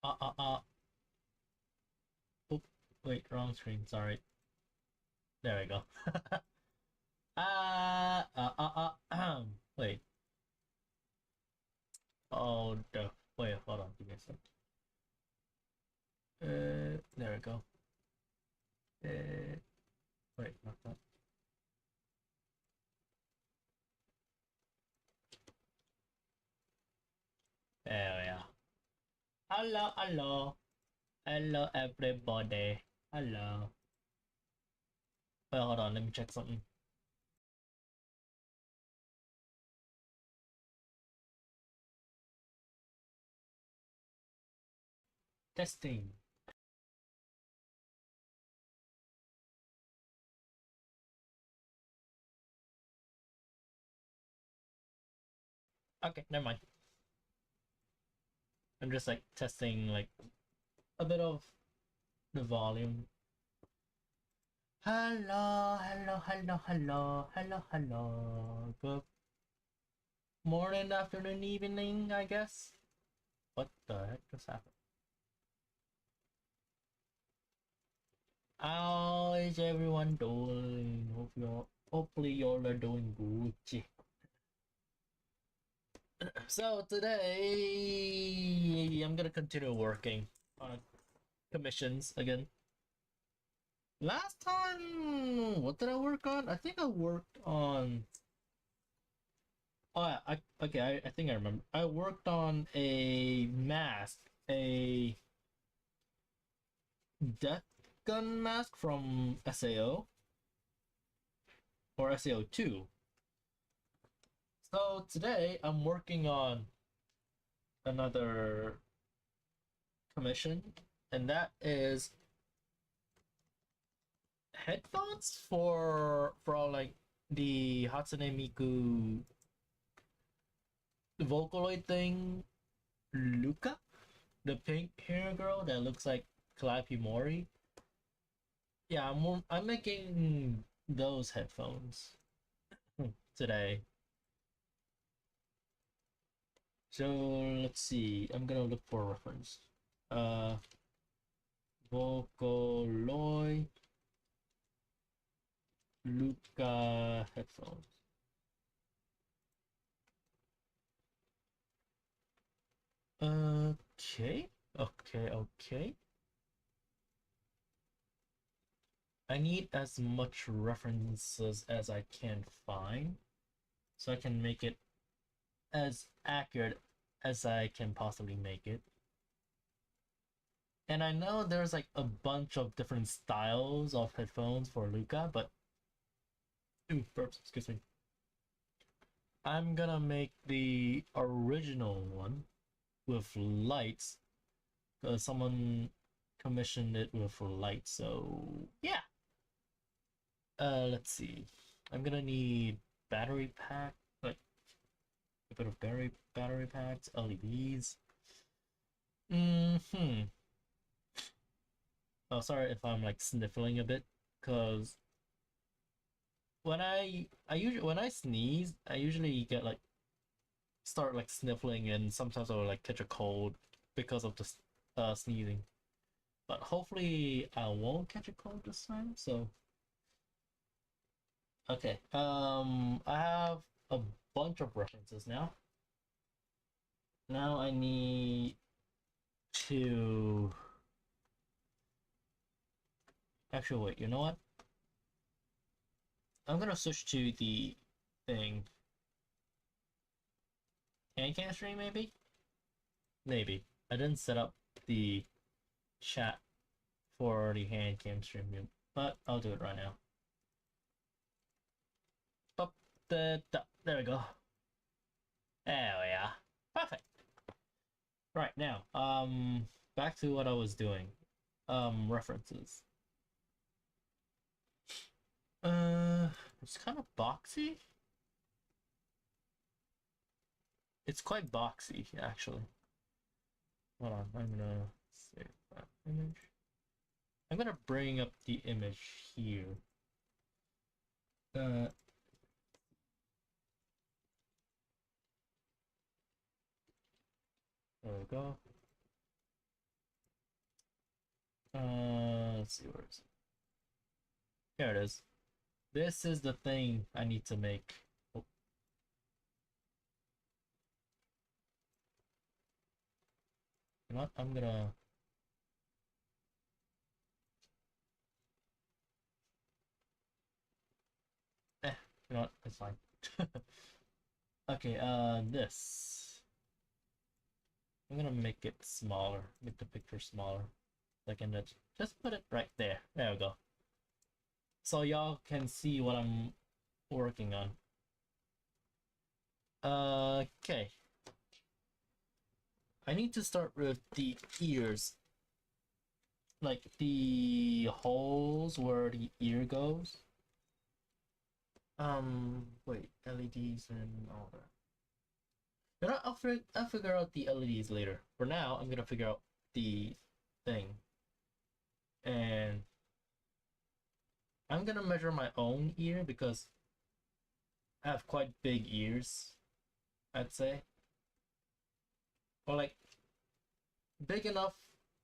Uh, uh, uh. Oop, wait, wrong screen. Sorry. There we go. Wait. Oh, the. Wait, hold on. Give me a sec. There we go. Wait, not that. There we are. Hello, hello. Hello, everybody. Hello. Wait, hold on. Let me check something. Testing. Okay, never mind. I'm just like testing like a bit of the volume. Hello, hello, hello, hello, hello, hello. Good morning, afternoon, evening, I guess. What the heck just happened? How is everyone doing? Hopefully y'all are doing good. So today I'm gonna continue working on commissions again. Last time, what did I work on? I think I worked on. Oh, I think I remember. I worked on a mask, a death gun mask from SAO or SAO 2. So today I'm working on another commission, and that is headphones for all like the Hatsune Miku Vocaloid thing, Luca, the pink hair girl that looks like Calliope Mori. Yeah, I'm making those headphones today. So let's see. I'm gonna look for a reference. Uh, Vocaloid Luca headphones. Okay, okay. I need as much references as I can find so I can make it as accurate as I can possibly make it. And I know there's like a bunch of different styles of headphones for Luca, but ooh, burps, excuse me. I'm gonna make the original one with lights because someone commissioned it with lights. So yeah. Let's see. I'm gonna need battery pack, like a bit of battery packs, LEDs. Hmm. Oh, sorry if I'm like sniffling a bit, cause I usually when I sneeze, I usually get like start like sniffling, and sometimes I'll like catch a cold because of the sneezing. But hopefully I won't catch a cold this time. So okay. I have a bunch of references now. Now I need to actually wait. You know what? I'm gonna switch to the thing. Hand cam stream maybe? Maybe. I didn't set up the chat for the hand cam stream, but I'll do it right now. Up there we go. There we are. Perfect. Right now, back to what I was doing. References. Uh, it's kind of boxy. It's quite boxy, actually. Hold on, I'm gonna save that image. I'm gonna bring up the image here. There we go. Let's see, where is it? Here it is. This is the thing I need to make. Oh, you know what? I'm gonna. You know what? It's fine. Okay, this. I'm gonna make it smaller. Make the picture smaller. I can just put it right there. There we go. So y'all can see what I'm working on. Okay. I need to start with the ears. Like the holes where the ear goes. Wait, LEDs and all that. You know, I'll figure out the LEDs later. For now, I'm gonna figure out the thing. And I'm gonna measure my own ear because I have quite big ears, I'd say. Or like big enough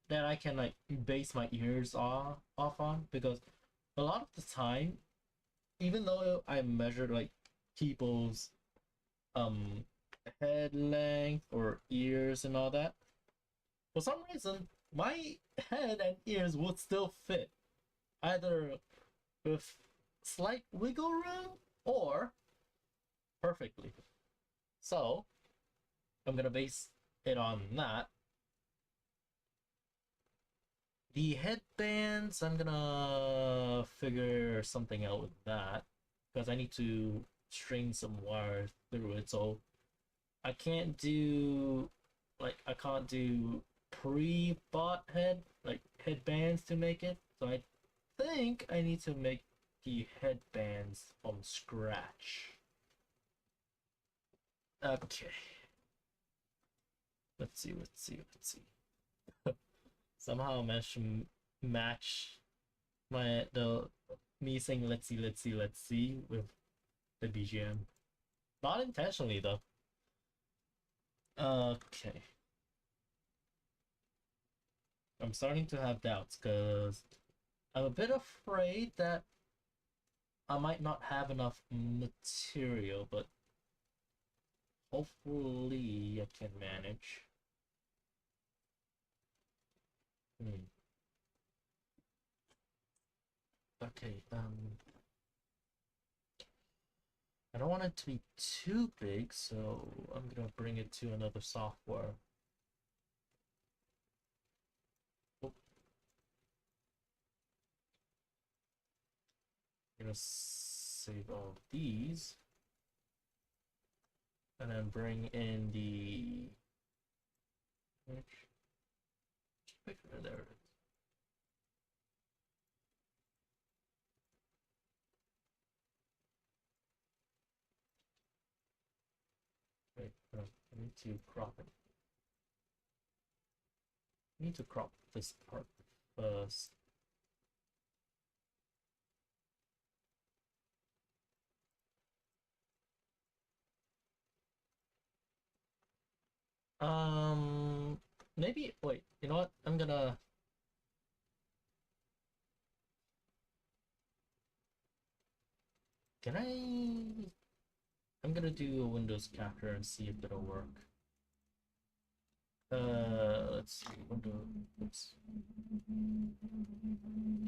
that I can like base my ears off on because a lot of the time, even though I measured like people's um head length or ears and all that, for some reason my head and ears would still fit either with slight wiggle room or perfectly. So I'm gonna base it on that. The headbands, I'm gonna figure something out with that because I need to string some wires through it. So I can't do pre-bought headbands to make it. So I think I need to make the headbands from scratch. Okay. Let's see. Somehow I managed to match my the me saying let's see with the BGM. Not intentionally though. Okay. I'm starting to have doubts because I'm a bit afraid that I might not have enough material, but hopefully I can manage. Hmm. Okay, I don't want it to be too big, so I'm gonna bring it to another software. Oh, I'm gonna save all these and then bring in the picture. There it is. Wait, no, I need to crop it. I need to crop this part first. Um, maybe wait. You know what? Can I? I'm gonna do a Windows capture and see if it'll work. Let's see. Windows. Oops.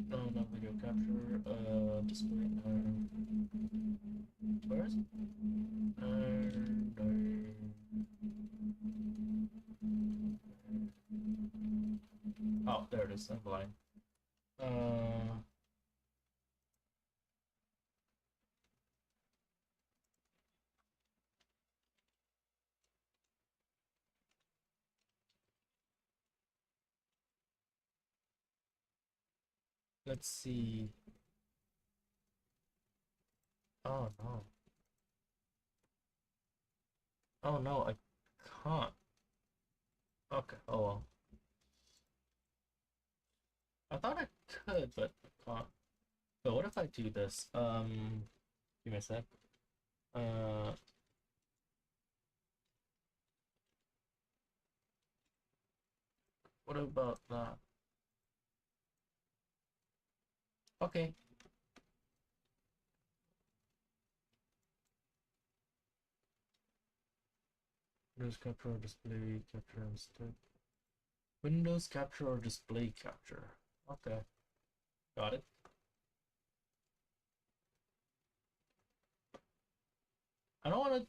No, not video capture. Display. Where is it? No. Oh, there it is. I'm blind. Uh, let's see. Oh no. Oh no, I can't. Okay. Oh well. I thought I could, but I can't. But what if I do this? Give me a sec. Uh, what about that? Okay. Windows capture or display capture instead. Windows capture or display capture. Okay. Got it. I don't want to.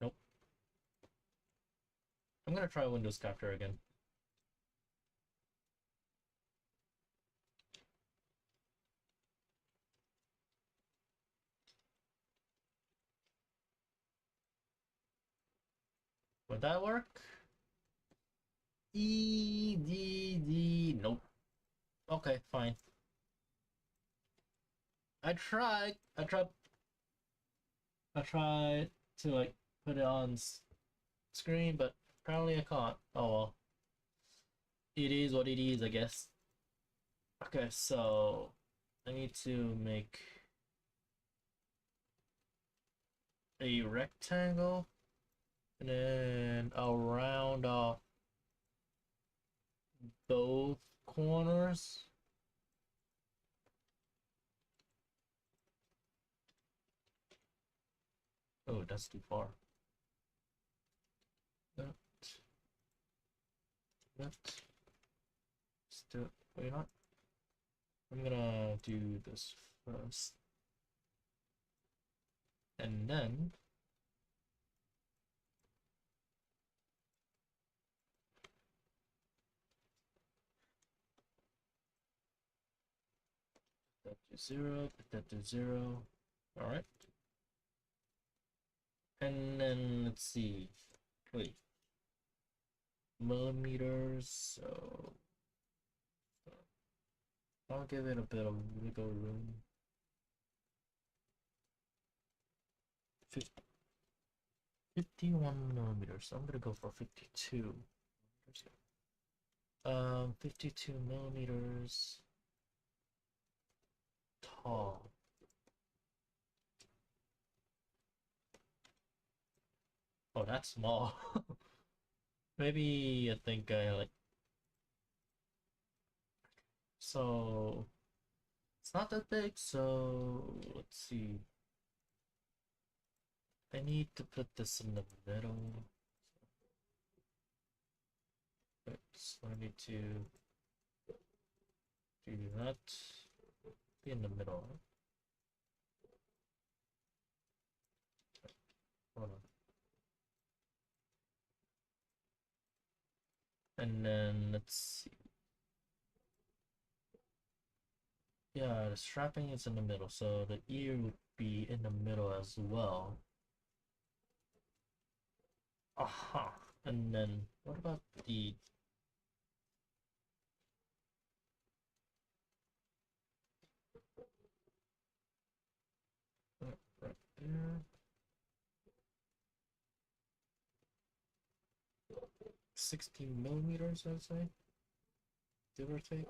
Nope. I'm gonna try Windows capture again. Would that work? EDD. Nope. Okay, fine. I tried. I tried to like put it on screen, but apparently I can't. Oh well. It is what it is, I guess. Okay, so I need to make a rectangle and then I'll round off both corners. Oh, that's too far. That, that, still, wait, not. I'm gonna do this first. And then put that to 0, put that to 0. Alright. And then let's see. Wait. Millimeters, so I'll give it a bit of wiggle room. 51 millimeters, so I'm gonna go for 52. 52 millimeters tall. Oh, that's small. Maybe I think I like. So it's not that big, so let's see. I need to put this in the middle. So I need to do that. Be in the middle. Hold on. And then let's see. Yeah, the strapping is in the middle, so the ear would be in the middle as well. Aha. And then what about the right there? 16 millimeters, I'd say, give or take.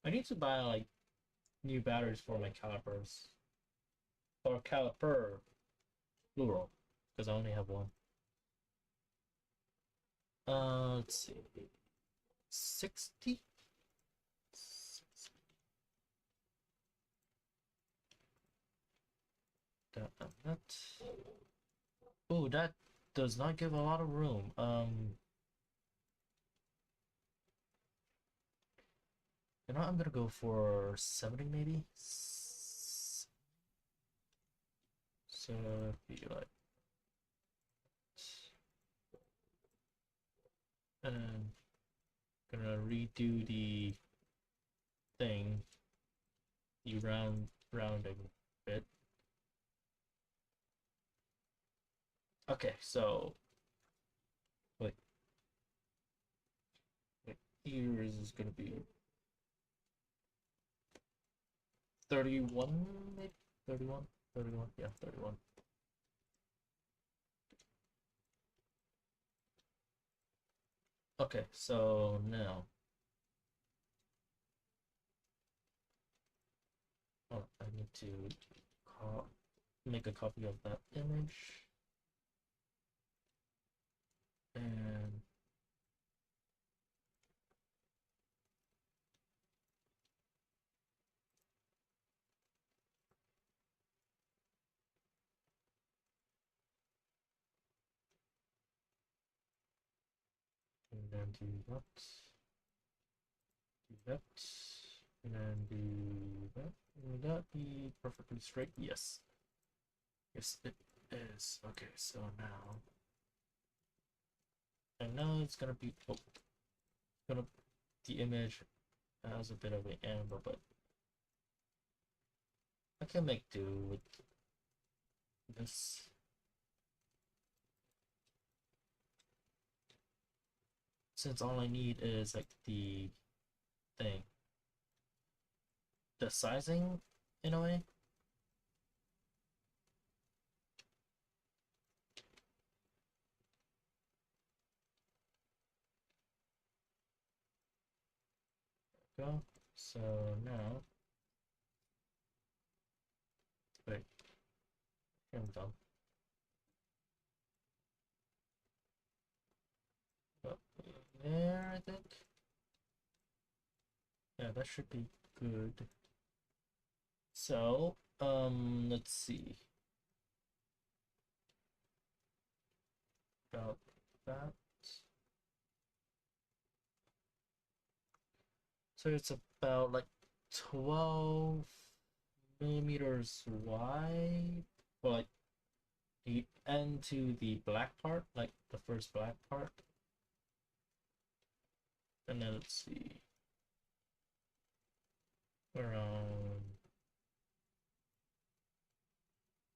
I need to buy like new batteries for my calipers, or caliper plural, because I only have one. Let's see, 60. That. Oh, that does not give a lot of room. You know, I'm gonna go for 70 maybe. So it'd be like, and gonna redo the thing, the rounding bit. Okay, so wait, here is gonna be 31, maybe 31, 31, yeah, 31. Okay, so now, oh, I need to make a copy of that image and then do that, do that, and then do that. Will that be perfectly straight? Yes. Yes, it is. Okay, so now I know it's gonna be gonna the image has a bit of an angle, but I can make do with this. Since all I need is like the thing, the sizing in a way. Go. So now, wait, I'm done. Up there, I think. Yeah, that should be good. So, let's see. About that. So it's about like 12 millimeters wide, but like the end to the black part, like the first black part. And then let's see, around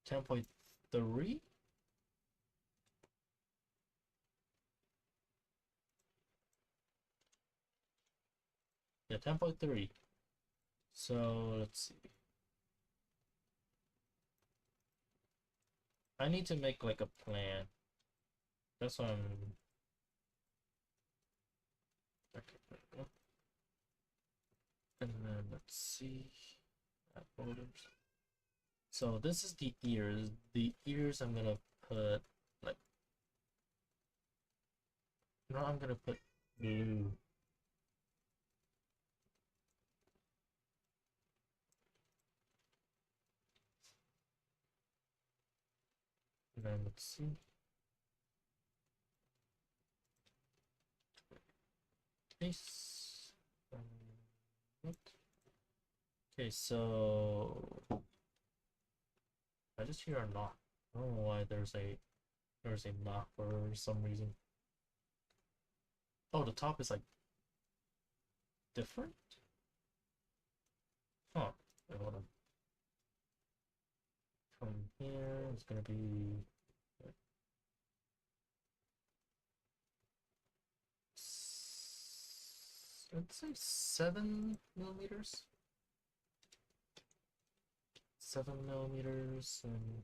10.3. Yeah, 10.3. So let's see. I need to make like a plan. That's what I'm. Okay. And then let's see. Folders. So this is the ears. The ears I'm gonna put like. No, I'm gonna put blue. And then let's see. Face. What? Okay, so I just hear a knock. I don't know why there's a knock for some reason. Oh, the top is like different? Huh. Wait, hold on. From here it's gonna be let's say 7 millimeters. 7 millimeters and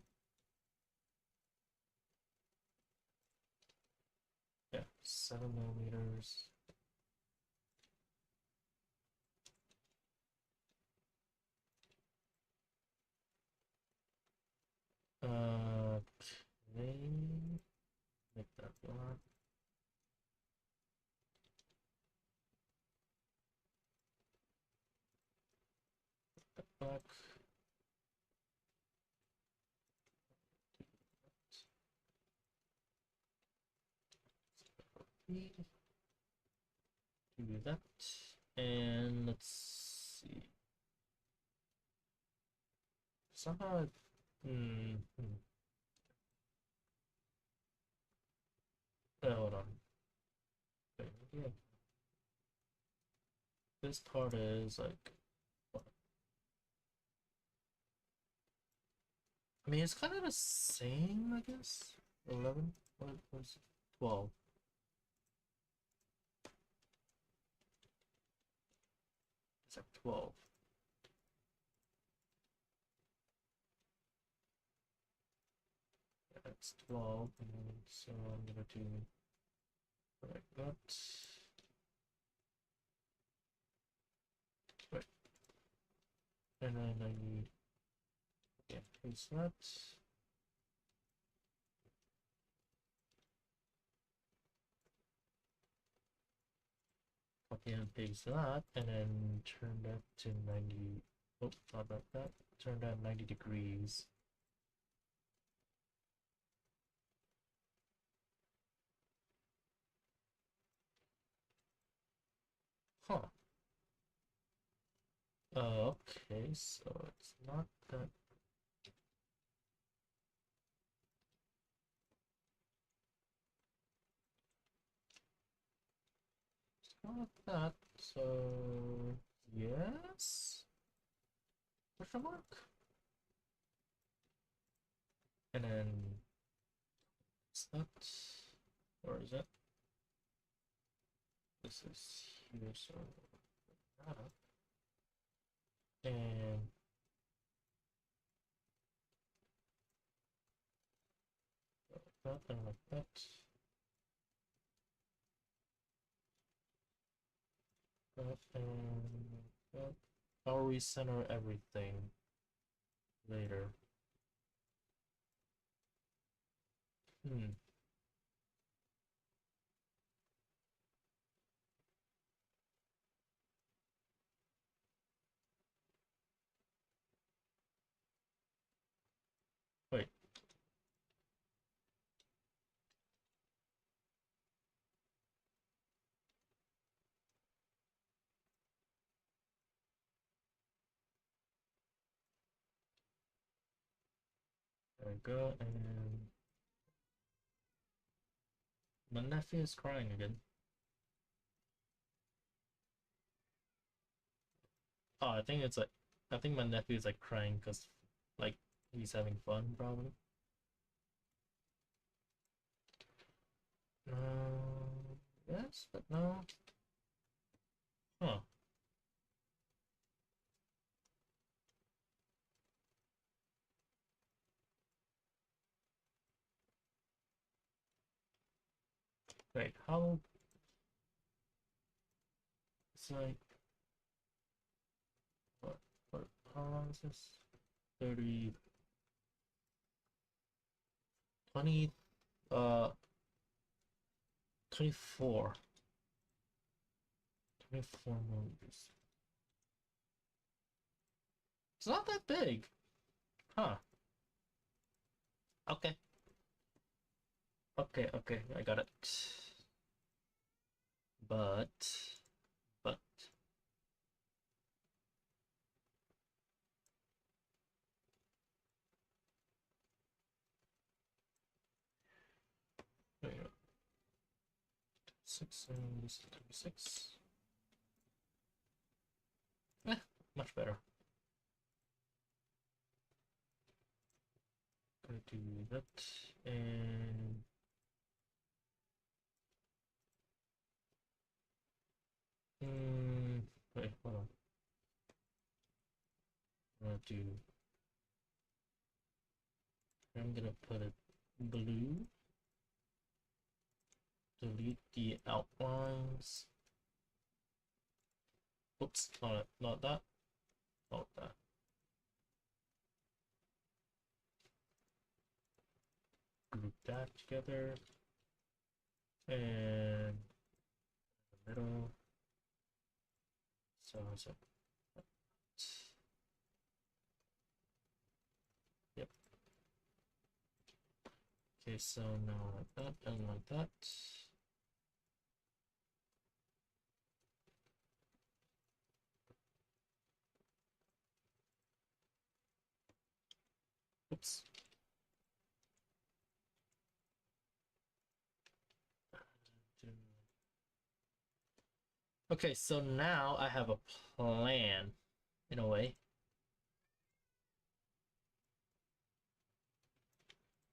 yeah, 7 millimeters. Okay, make that black. Black. Do that, and let's see. Somehow, hold on. Wait, yeah. This part is like, I mean, it's kind of the same, I guess. 11? What was 12? It's like 12. Yeah, that's 12, and so I'm gonna do like that. Right. And then I need, yeah, paste that. copy and paste that, and then turn that to 90. Oh, not like that. Turn that 90 degrees. Huh. Okay, so it's not that. It's not that. So yes. Question mark. And then is that, or is it? This is here, so that up. And that and like that. That and that. I'll recenter everything later. Hmm. Wait. There we go. And my nephew is crying again. Oh, I think it's like, I think my nephew is like crying because like he's having fun probably. Yes, but no. Huh. Wait, how? It's like what? What? How long is this? 30, 20, 24. 24 millimeters. It's not that big. Huh. Okay. Okay, okay, I got it. But, 6 and 36. Much better. Gonna do that and wait, hold on. I'm gonna put it blue. Delete the outlines. Oops, not that. Not that. Group that together. And the middle. So. Yep. Okay, so now like that and like that. Oops. Okay, so now I have a plan, in a way.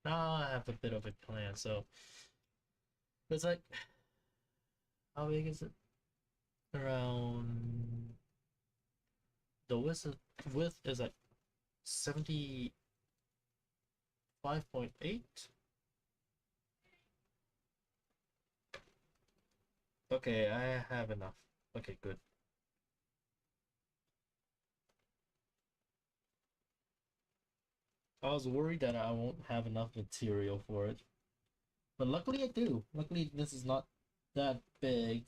Now I have a bit of a plan, so it's like, how big is it? Around, the width is like 75.8. Okay, I have enough. Okay, good. I was worried that I won't have enough material for it. But luckily I do. Luckily this is not that big.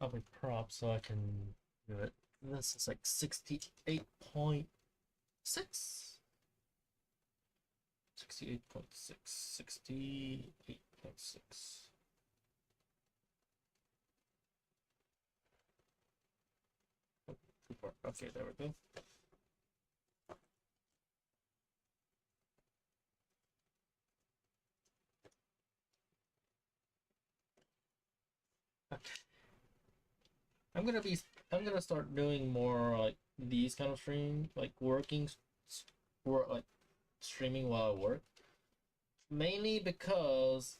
of a prop so I can do it. This is like 68.6. 68.6. 68.6. Okay, there we go. Okay. I'm gonna start doing more like these kind of stream, like work like streaming while I work. Mainly because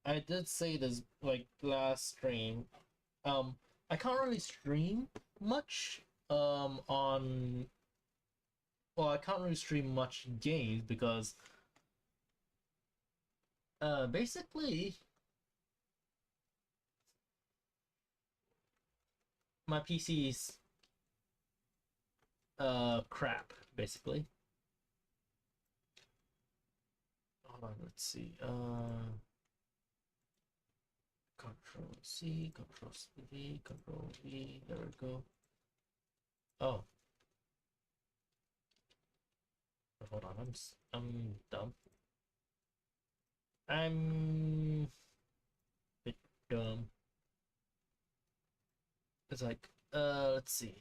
I did say this like last stream. Um, I can't really stream much. On well, I can't really stream much games because basically my PC's crap basically. Hold on, let's see. Control C, Control V, Control V. There we go. Oh, hold on. I'm dumb. I'm a bit dumb. It's like let's see.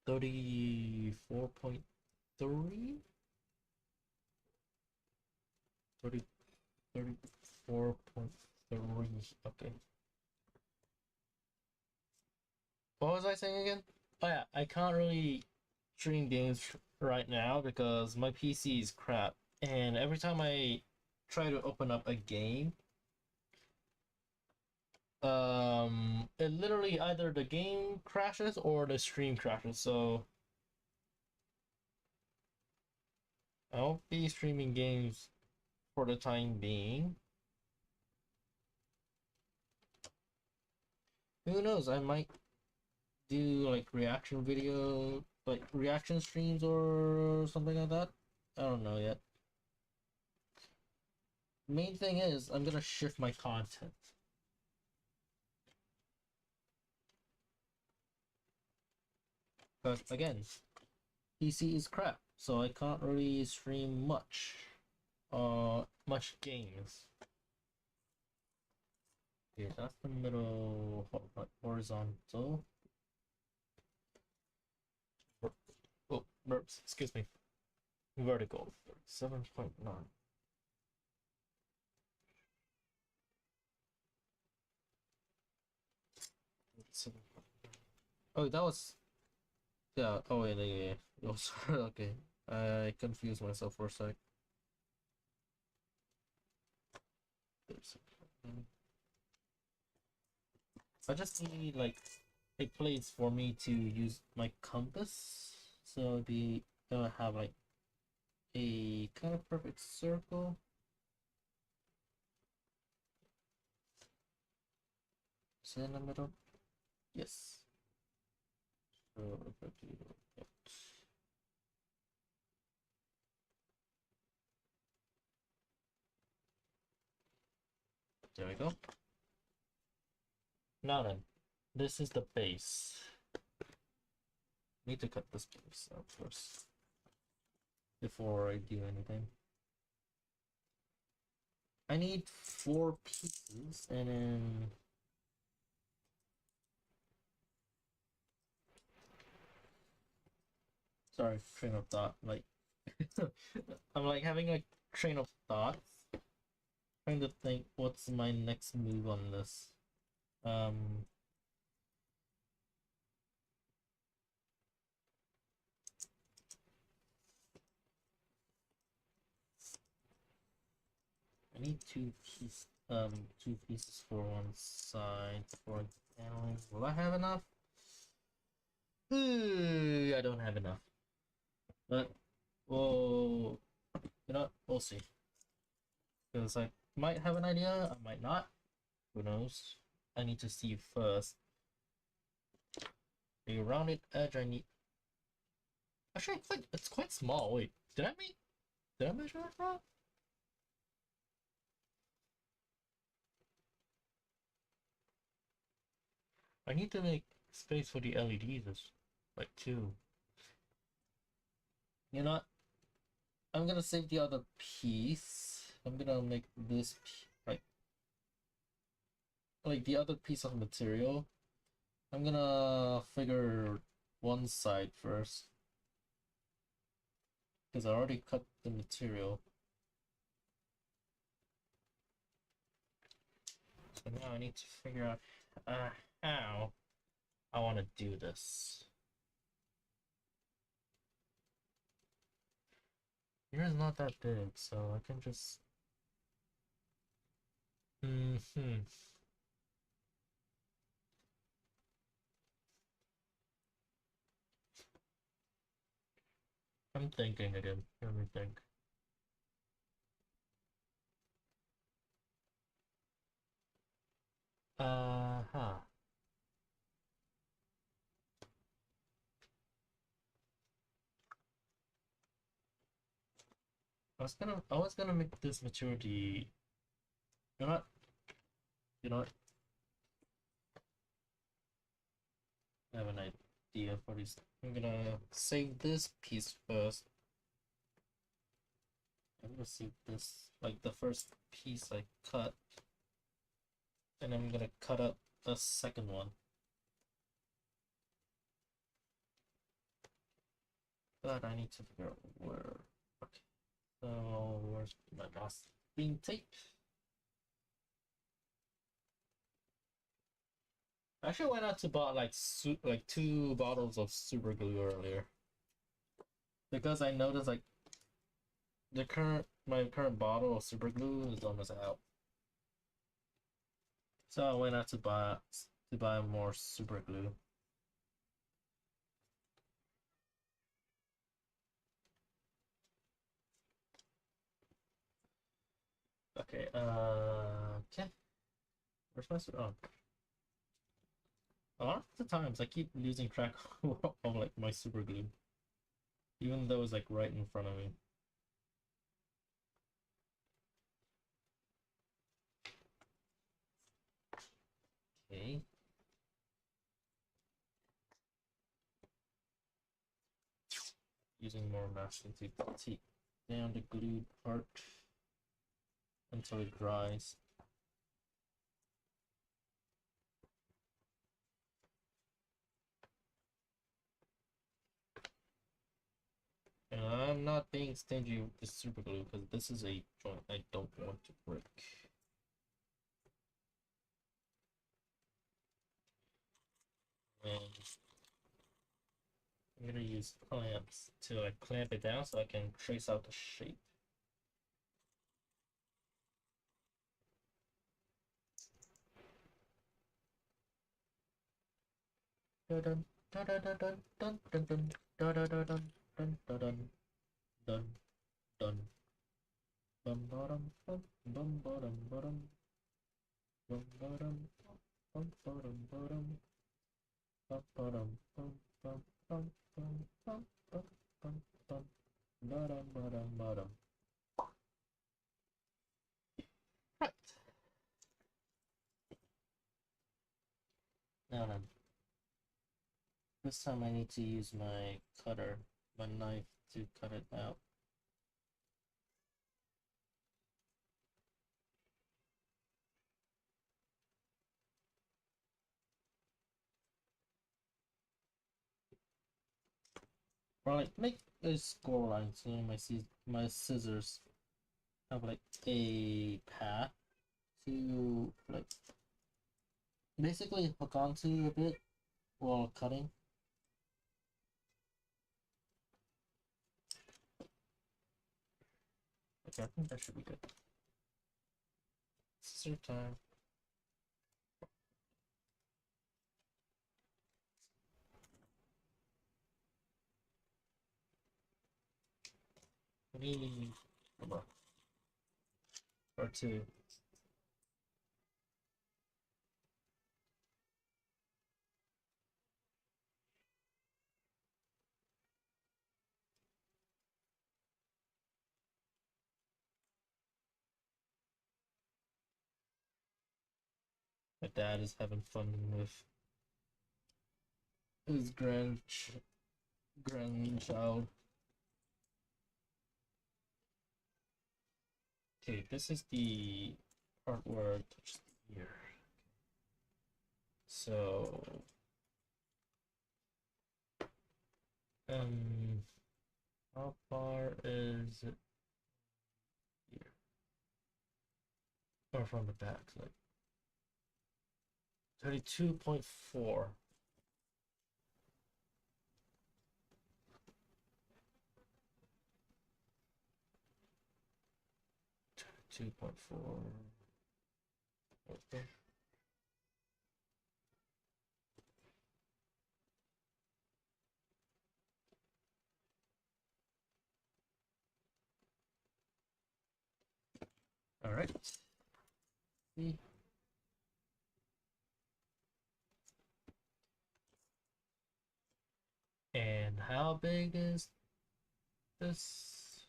$34.3. 34.3. Okay. What was I saying again? Oh yeah, I can't really stream games right now because my PC is crap, and every time I try to open up a game, it literally either the game crashes or the stream crashes. So I won't be streaming games for the time being. Who knows? I might do like reaction streams or something like that. I don't know yet. Main thing is I'm gonna shift my content. But again, PC is crap, so I can't really stream much games. Okay, that's the middle horizontal. Oh, burps, excuse me. Vertical, 7.9. Oh, that was yeah. Oh wait, yeah. Oh, sorry. Okay, I confused myself for a sec. I just need like a place for me to use my compass, so it'll have like a kind of perfect circle. Is it in the middle? Yes. So if I do that, there we go. Now then, this is the base. Need to cut this piece out first before I do anything. I need 4 pieces and then sorry, train of thought. Like I'm like having a train of thoughts, trying to think what's my next move on this. Um, I need 2 pieces for one side for paneling. Will I have enough? I don't have enough. But well, you know, we'll see. Because I might have an idea, I might not. Who knows? I need to see first. A rounded edge. Actually, it's quite small. Wait, did I measure that wrong? I need to make space for the LEDs, like two. You know what? I'm gonna save the other piece. I'm gonna make this like the other piece of material. I'm gonna figure one side first because I already cut the material. So now I need to figure out how I want to do this. Yours is not that big, so I can just. Hmm. I'm thinking again. Let me think. Huh. I was gonna make this maturity. You know what? You know what? I have an idea for this. I'm gonna save this piece first. I'm gonna save this, like the first piece I cut, and I'm gonna cut up the second one. But I need to figure out where. Okay, so where's my masking tape? Actually, went out to buy like two bottles of super glue earlier because I noticed like my current bottle of super glue is almost out. So I went out to buy more super glue. Okay, okay. Where's my super? Oh, a lot of the times I keep losing track of like my super glue, even though it's like right in front of me. Okay. Using more masking tape to tape down the glued part until it dries. And I'm not being stingy with the super glue because this is a joint I don't want to break. And I'm gonna use clamps to like clamp it down so I can trace out the shape. Dun dun dun dun dun dun dun dun dun dun dun dun dun dun dun dun bum bottom bum bottom bottom bum bottom bum bottom bottom bum bottom bum bum bum bum bum bum bum bum bottom bottom bottom. Right. Now then, this time I need to use my knife to cut it out. Or like make a score line so my scissors have like a path to like basically hook onto a bit while cutting. Okay, I think that should be good. Scissor time. Maybe or two. My dad is having fun with his grandchild. Okay, this is the part where I touch the ear. So, how far is it here? Or from the back, like 32.4. 2.4. Okay. All right. See. And how big is this?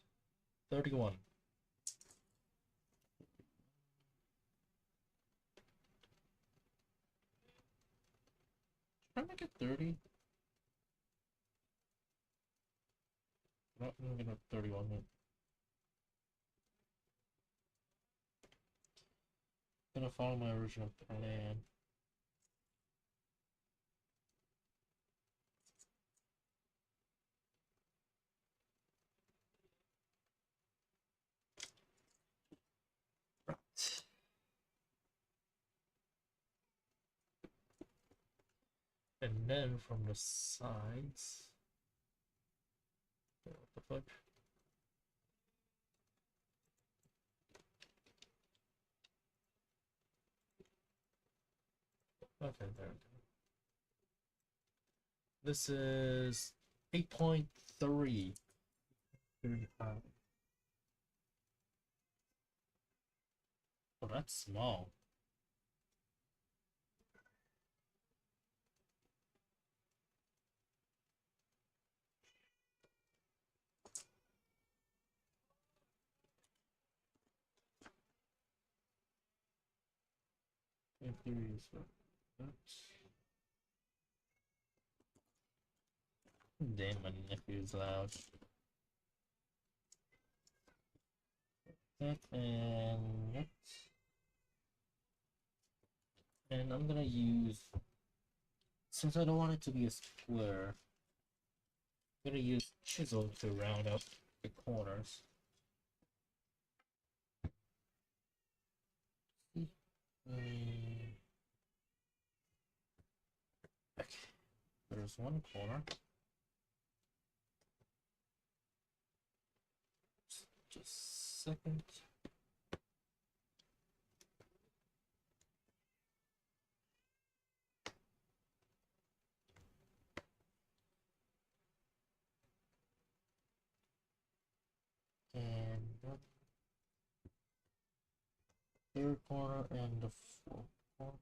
31. Should I make it 30? Not gonna 31 yet. Gonna follow my original plan. Right. And then from the sides. What the fuck? Okay, there we go. This is 8.3. 35. Oh, that's small. In theory, is what? Damn, my nephew's loud. That and that. And I'm gonna use, since I don't want it to be a square, I'm gonna use chisel to round up the corners. Okay, there's one corner. Just a second. And the third corner and the fourth corner.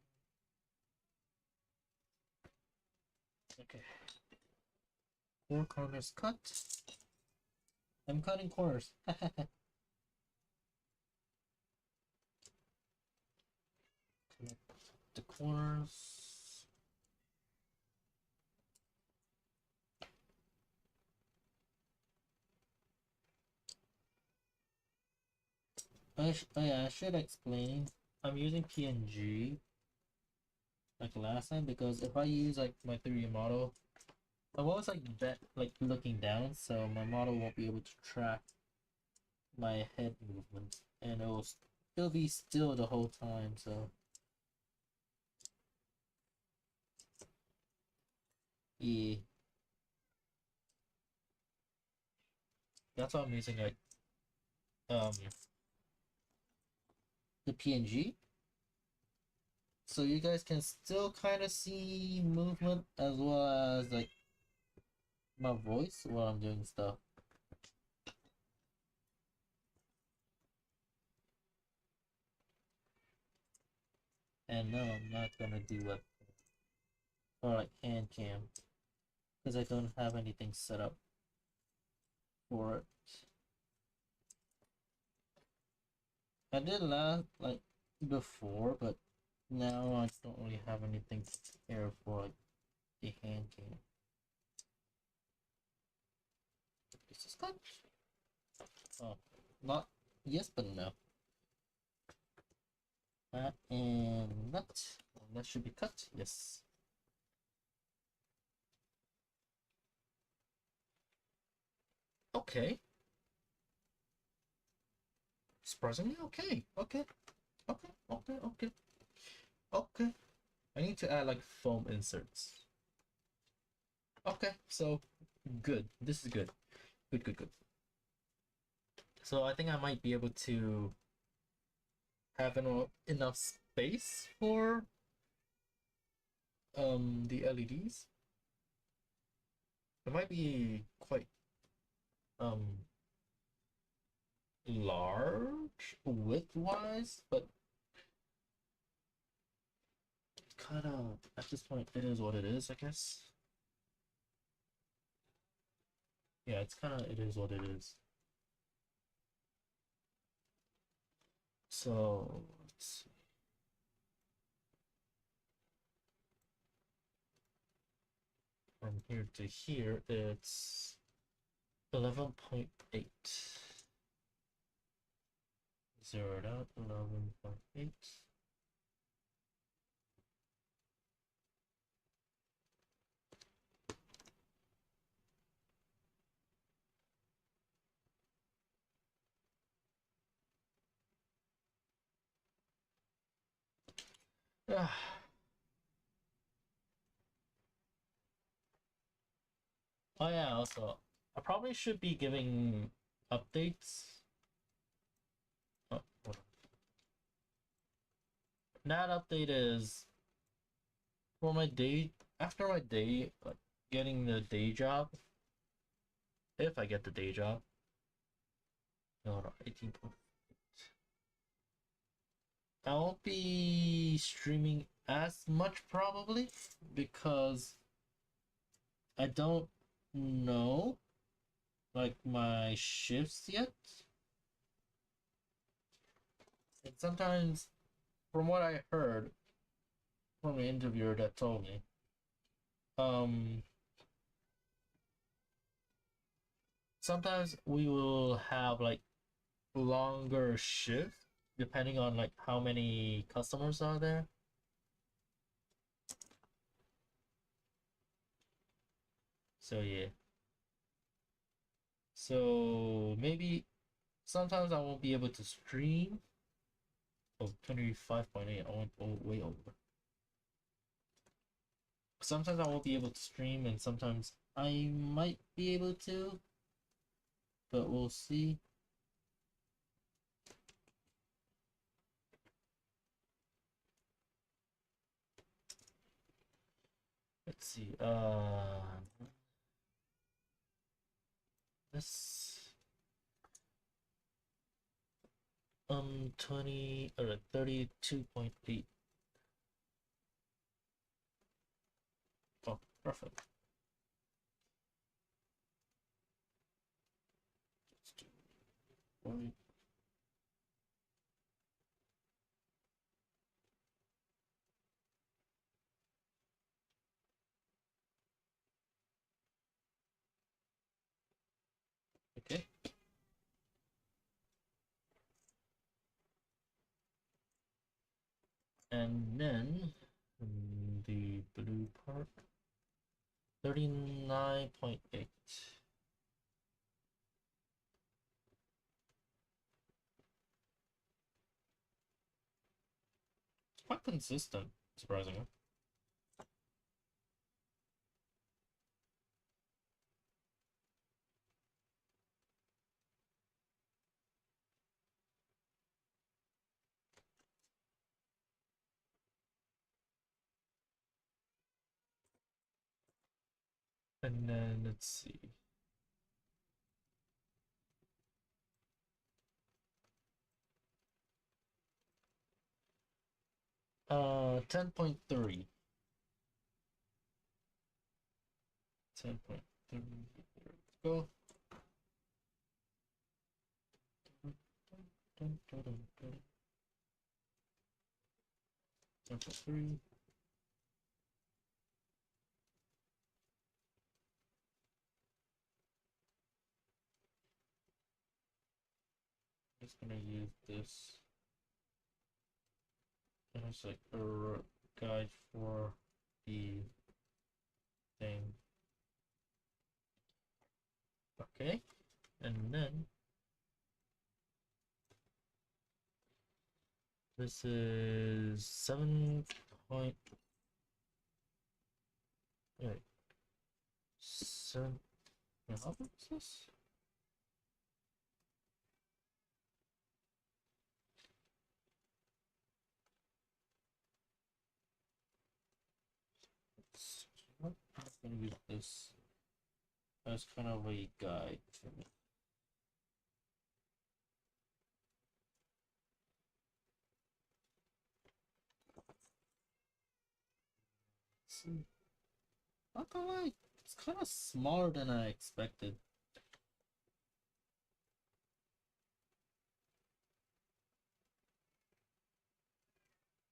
Okay. 4 corners cut. I'm cutting corners. Connect the corners. Oh yeah, I should explain. I'm using PNG like last time because if I use like my 3D model, I'm always like that, like looking down, so my model won't be able to track my head movement, and it'll be still the whole time. So yeah, that's why I'm using like um the PNG, so you guys can still kind of see movement as well as like my voice while I'm doing stuff. And no, I'm not gonna do it or like hand cam because I don't have anything set up for it. I did last like before, but Now I just don't really have anything to care for like the hand game. Is this cut? Oh, not yes, but no. That and that. That should be cut. Yes. Okay. Surprisingly, okay. Okay. Okay. Okay. Okay. Okay. I need to add like foam inserts. Okay. So good. This is good. Good. Good. Good. So I think I might be able to have enough space for the LEDs. It might be quite um large width-wise, but kind of at this point it is what it is, I guess. Yeah, it's kind of it is what it is. So let's see. From here to here, it's 11.8. Zeroed out 11.8. Ah. Oh yeah, also I probably should be giving updates. Oh, hold on. That update is for my day after my day, like getting the day job. If I get the day job. No, 18. I won't be streaming as much probably because I don't know like my shifts yet. And sometimes from what I heard from an interviewer that told me, um sometimes we will have like longer shift depending on like how many customers are there. So yeah. So maybe sometimes I won't be able to stream. Oh, 25.8. I went way over. Sometimes I won't be able to stream, and sometimes I might be able to, but we'll see. Let's see. This 20 or 32.8. Oh, perfect. Let's do right. Okay. And then the blue part 39.8. It's quite consistent, surprisingly. And then let's see. 10.3. 10.3. There we go. Dun, dun, dun, dun. Number 3. Just gonna use this as like a guide for the thing. Okay, and then this is 7 point. Wait, 7. How much is this? I'm gonna use this as kind of a guide for me. See, not gonna lie, it's kind of smaller than I expected.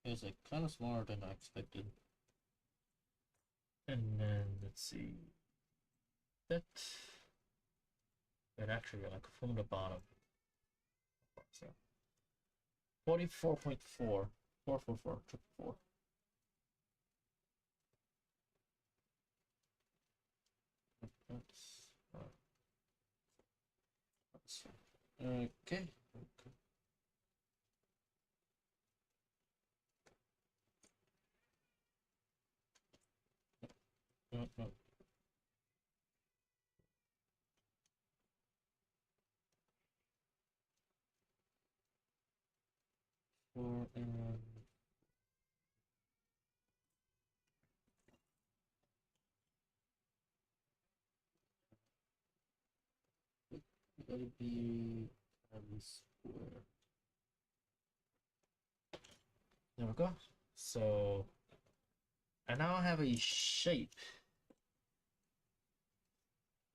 It's like kind of smaller than I expected. And then let's see that. And actually, like from the bottom, so 44.4, 444, 444. That's okay. No, no. Four and it'll be square. There we go. So I now have a shape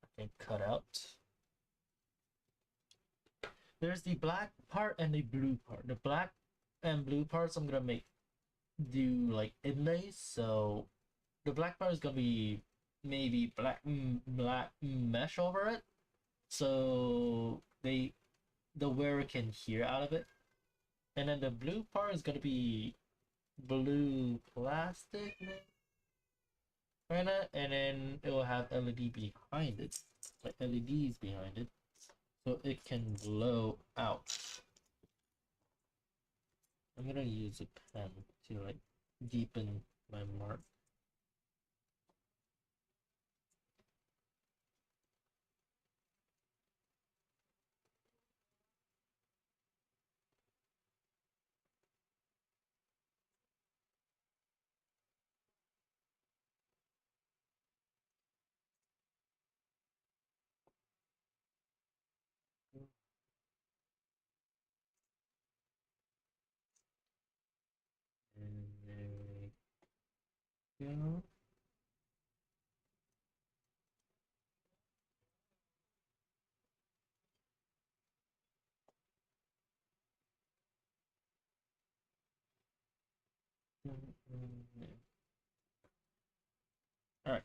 I can cut out. There's the black part and the blue part. The black and blue parts I'm gonna do like inlays. So the black part is gonna be maybe black mesh over it, so the wearer can hear out of it. And then the blue part is gonna be blue plastic, kinda, and then it will have LED behind it, like LEDs behind it, so it can glow out. I'm gonna use a pen to like deepen my mark. And there we go. All right.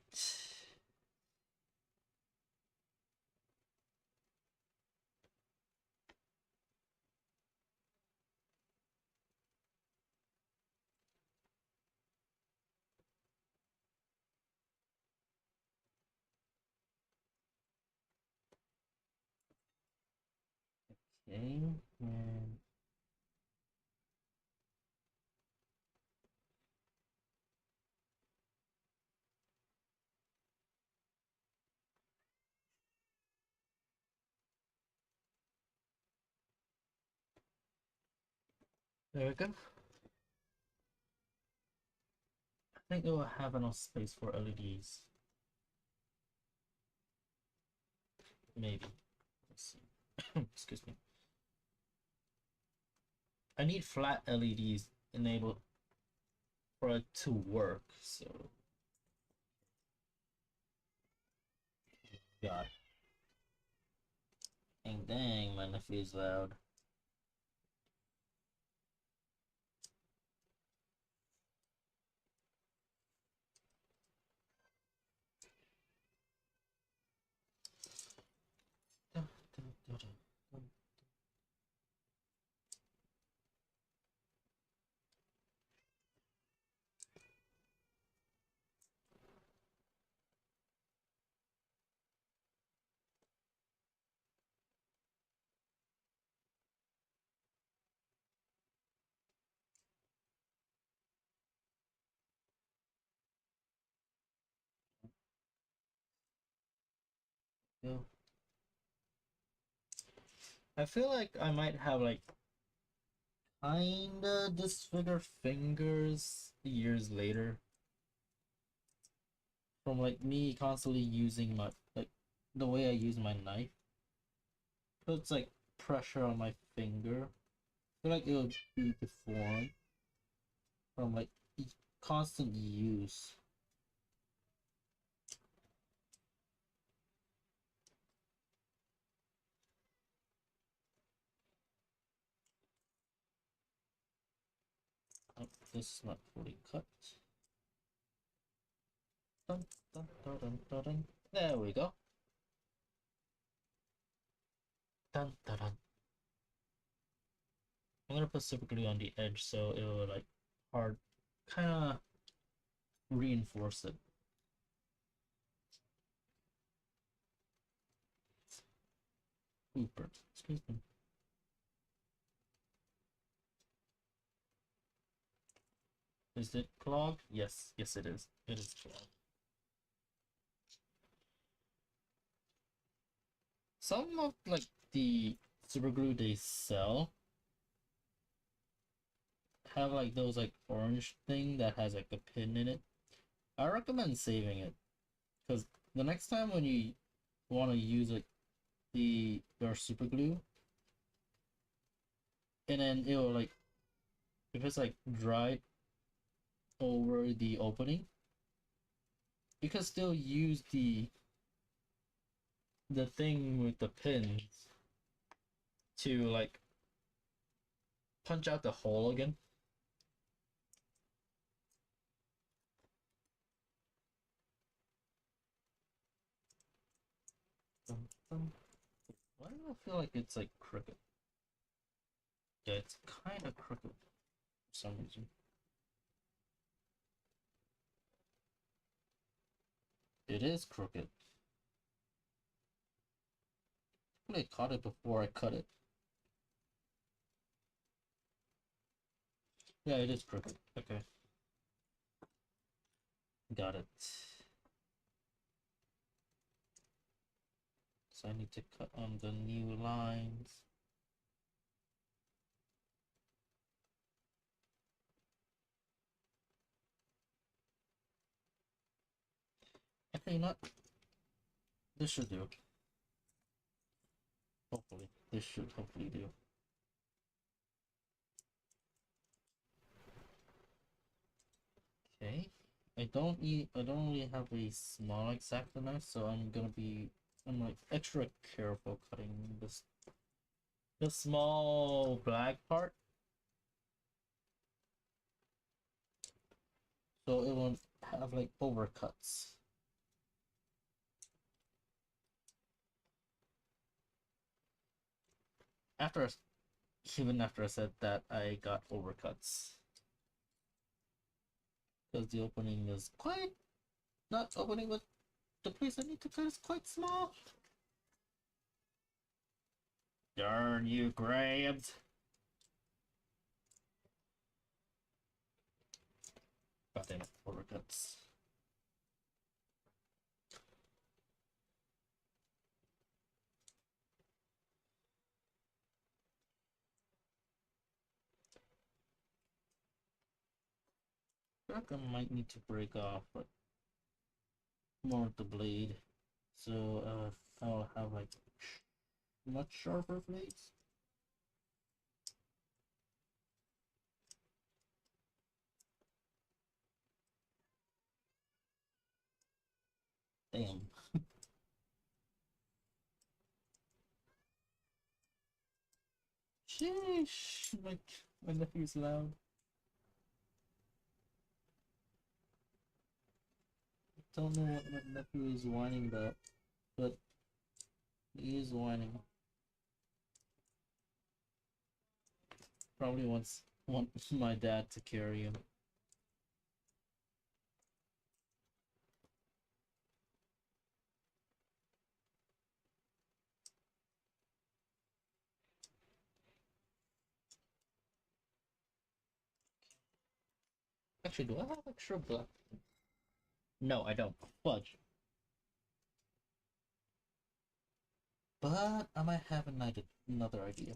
Okay, and there we go. I think it will have enough space for LEDs. Maybe. Let's see. Excuse me. I need flat LEDs enabled for it to work, so. God. Dang, my nephew is loud. go. I feel like I might have like kinda disfigured fingers years later from like me constantly using my like the way I use my knife. Puts like pressure on my finger. I feel like it would be deformed from like constant use. Oh, this is not fully cut. Dun, dun, dun, dun, dun, dun. There we go. Dun, dun, dun. I'm gonna put super glue on the edge so it will like hard, kind of reinforce it. Ooper, excuse me. Is it clogged? Yes, yes it is. It is clogged. Some of like the super glue they sell have like those like orange thing that has like a pin in it. I recommend saving it because the next time when you want to use like your super glue, and then it will like if it's like dry over the opening, you can still use the thing with the pins to like punch out the hole again. Why do I feel like it's like crooked? Yeah, it's kind of crooked for some reason. It is crooked. I caught it before I cut it. Yeah, it is crooked. Okay. Got it. So I need to cut on the new lines. Okay, not. This should do. Hopefully. This should hopefully do. Okay. I don't really have a small X-Acto knife, so I'm like extra careful cutting the small black part. So it won't have like overcuts. After Even after I said that, I got overcuts because the opening is quite not opening, but the place I need to cut is quite small. Darn you, Graves! Goddamn overcuts. I think I might need to break off like more of the blade, so I'll have like much sharper blades. Damn. Sheesh, my nephew's loud. Don't know what my nephew is whining about, but he is whining. Probably wants my dad to carry him. Actually, do I have extra black? No, I don't. Fudge. But I might have another idea.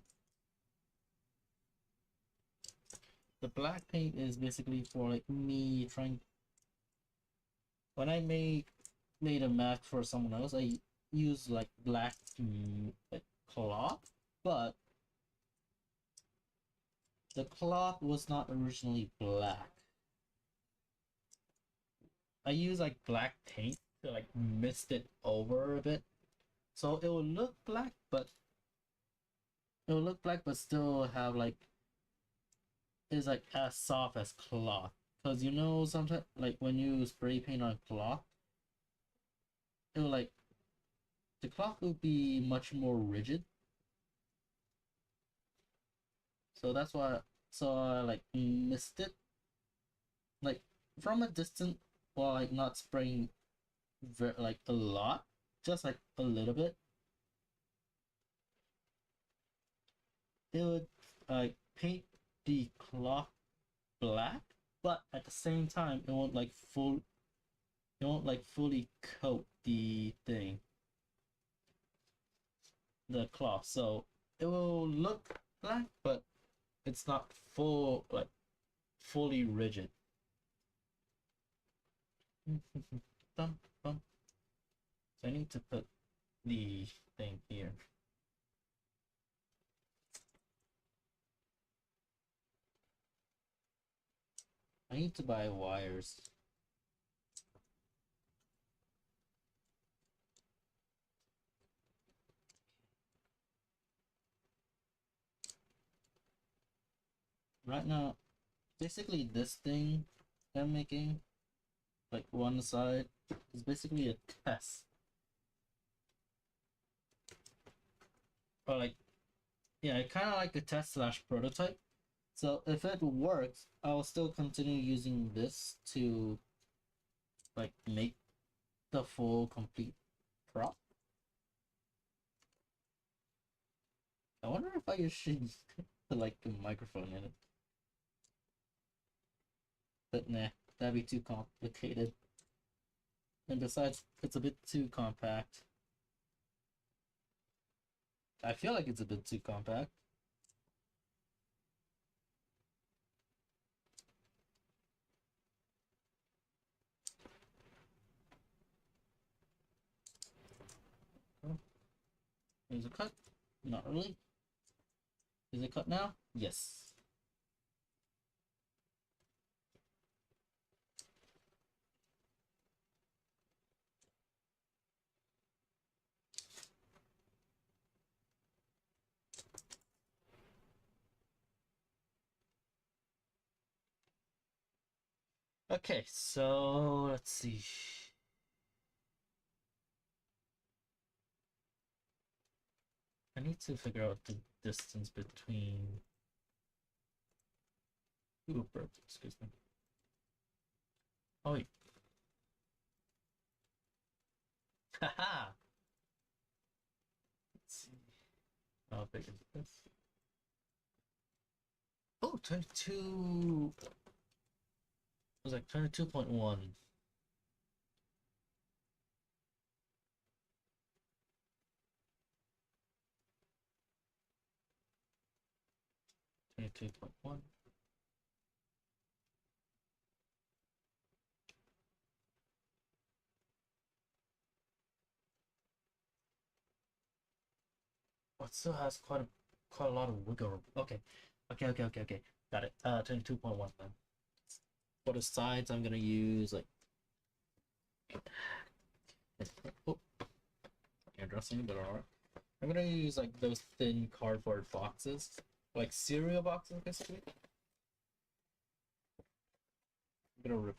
The black paint is basically for like me trying. When I made a mask for someone else, I use like black like cloth, but the cloth was not originally black. I use like black paint to like mist it over a bit, so it will look black, but still have like is like as soft as cloth. Cause you know sometimes like when you spray paint on cloth, it will like the cloth will be much more rigid. So that's why so I like mist it like from a distance while like not spraying like a lot, just like a little bit. It would like paint the cloth black, but at the same time it won't like fully coat the thing, the cloth. So it will look black, but it's not fully rigid. Dum, bum. So I need to put the thing here. I need to buy wires. Right now, basically this thing I'm making, like one side, is basically a test. Or like, yeah, kind of like a test slash prototype. So if it works, I'll still continue using this to like make the full complete prop. I wonder if I should put like a microphone in it. But nah, that'd be too complicated. And besides, it's a bit too compact. I feel like it's a bit too compact. Oh, there's a cut. Not really. Is it cut now? Yes. Okay, so let's see. I need to figure out the distance between. Ooh, burps, excuse me. Oh wait. Haha! Let's see. How big is this? Oh, 22. It was like 22.1. 22.1. Oh, it still has quite a lot of wiggle room. Okay. Okay. Got it. 22.1 then. For the sides, I'm gonna use like oh, hairdressing, but alright. I'm gonna use like those thin cardboard boxes, like cereal boxes, basically. I'm gonna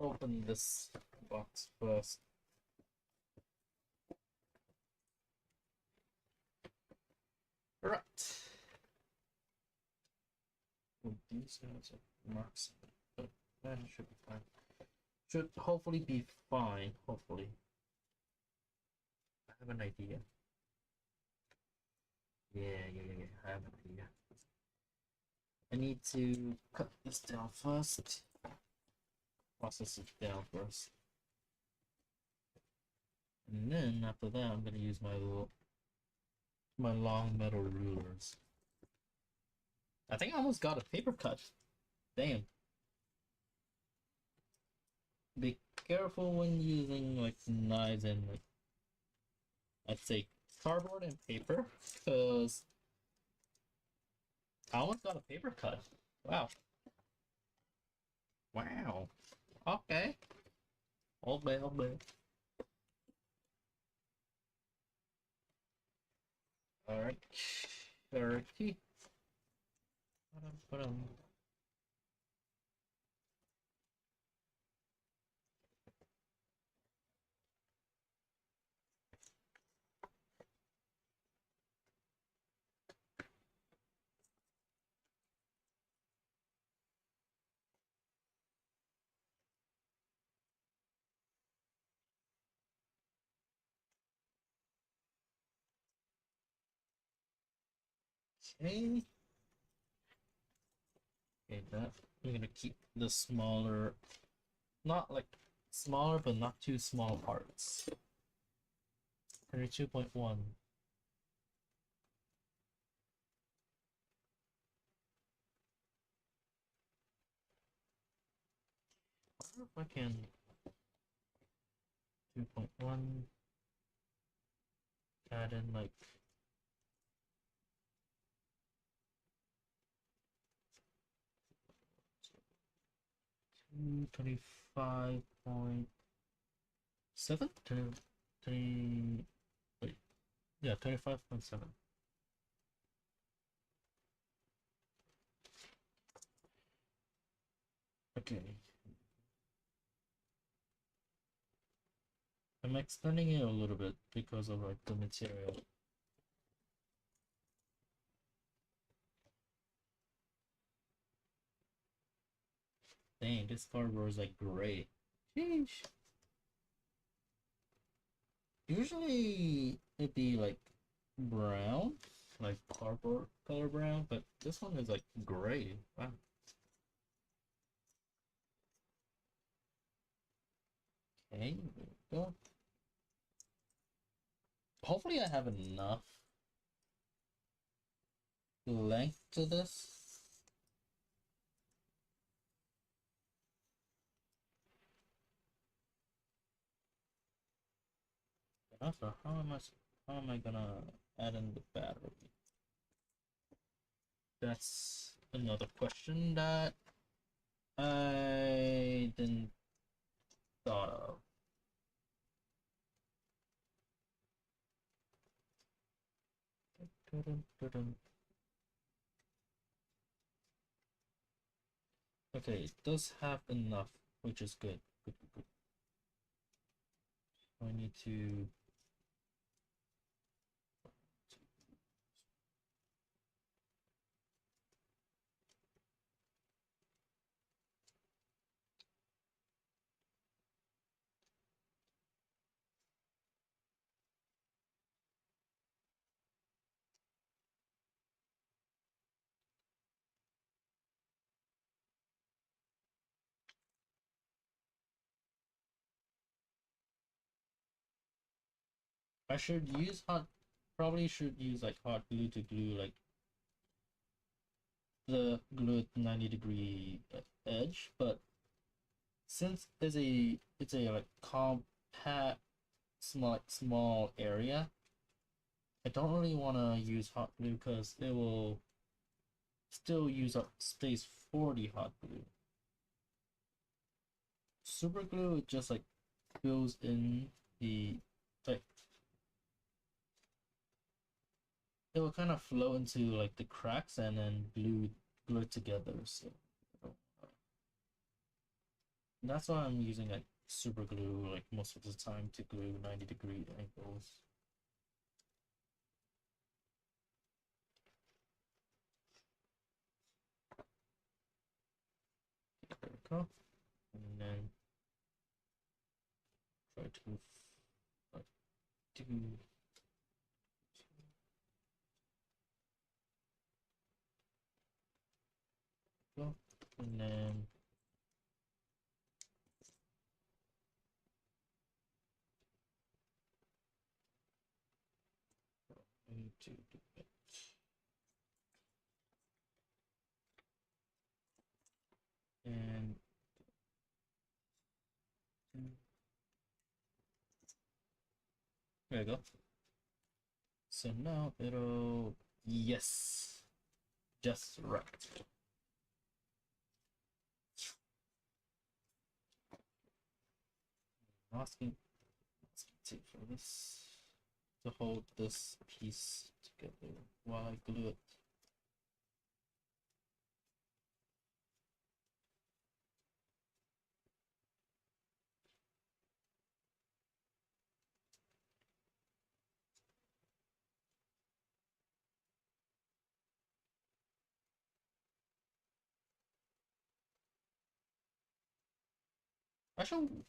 open this box first. Right. Oh, these guys are marks, but that should be fine. Should hopefully be fine. Hopefully. I have an idea. Yeah. I have an idea. I need to cut this down first. Process it down first. And then after that, I'm gonna use my little my long metal rulers. I think I almost got a paper cut. Damn. Be careful when using like knives and like I'd say cardboard and paper, because I almost got a paper cut. Wow. Wow. Okay. Okay, okay. Alright. 30. Okay. Okay, that I'm gonna keep the smaller, not like smaller, but not too small parts. 32.1. I wonder if I can 2.1 add in like 25.7? 20, wait, yeah, 25.7. Okay. I'm extending it a little bit because of like the material. Dang, this cardboard is like gray. Sheesh. Usually it'd be like brown, like cardboard color brown, but this one is like gray. Wow. Okay, there we go. Hopefully I have enough length to this. And also, how am I gonna add in the battery? That's another question that I didn't thought of. Okay, it does have enough, which is good. Good, good, good. I need to. I should use hot. Probably should use like hot glue to glue like the glue at 90-degree edge, but since it's a like compact small area, I don't really want to use hot glue because it will still use up space for the hot glue. Super glue it just like fills in the like it will kind of flow into like the cracks and then glue it together. So that's why I'm using like super glue like most of the time to glue 90-degree angles. There we go. And then try to like do go and then I need to do There you go. So now it'll, yes, just right. Masking tape for this to hold this piece together while I glue it.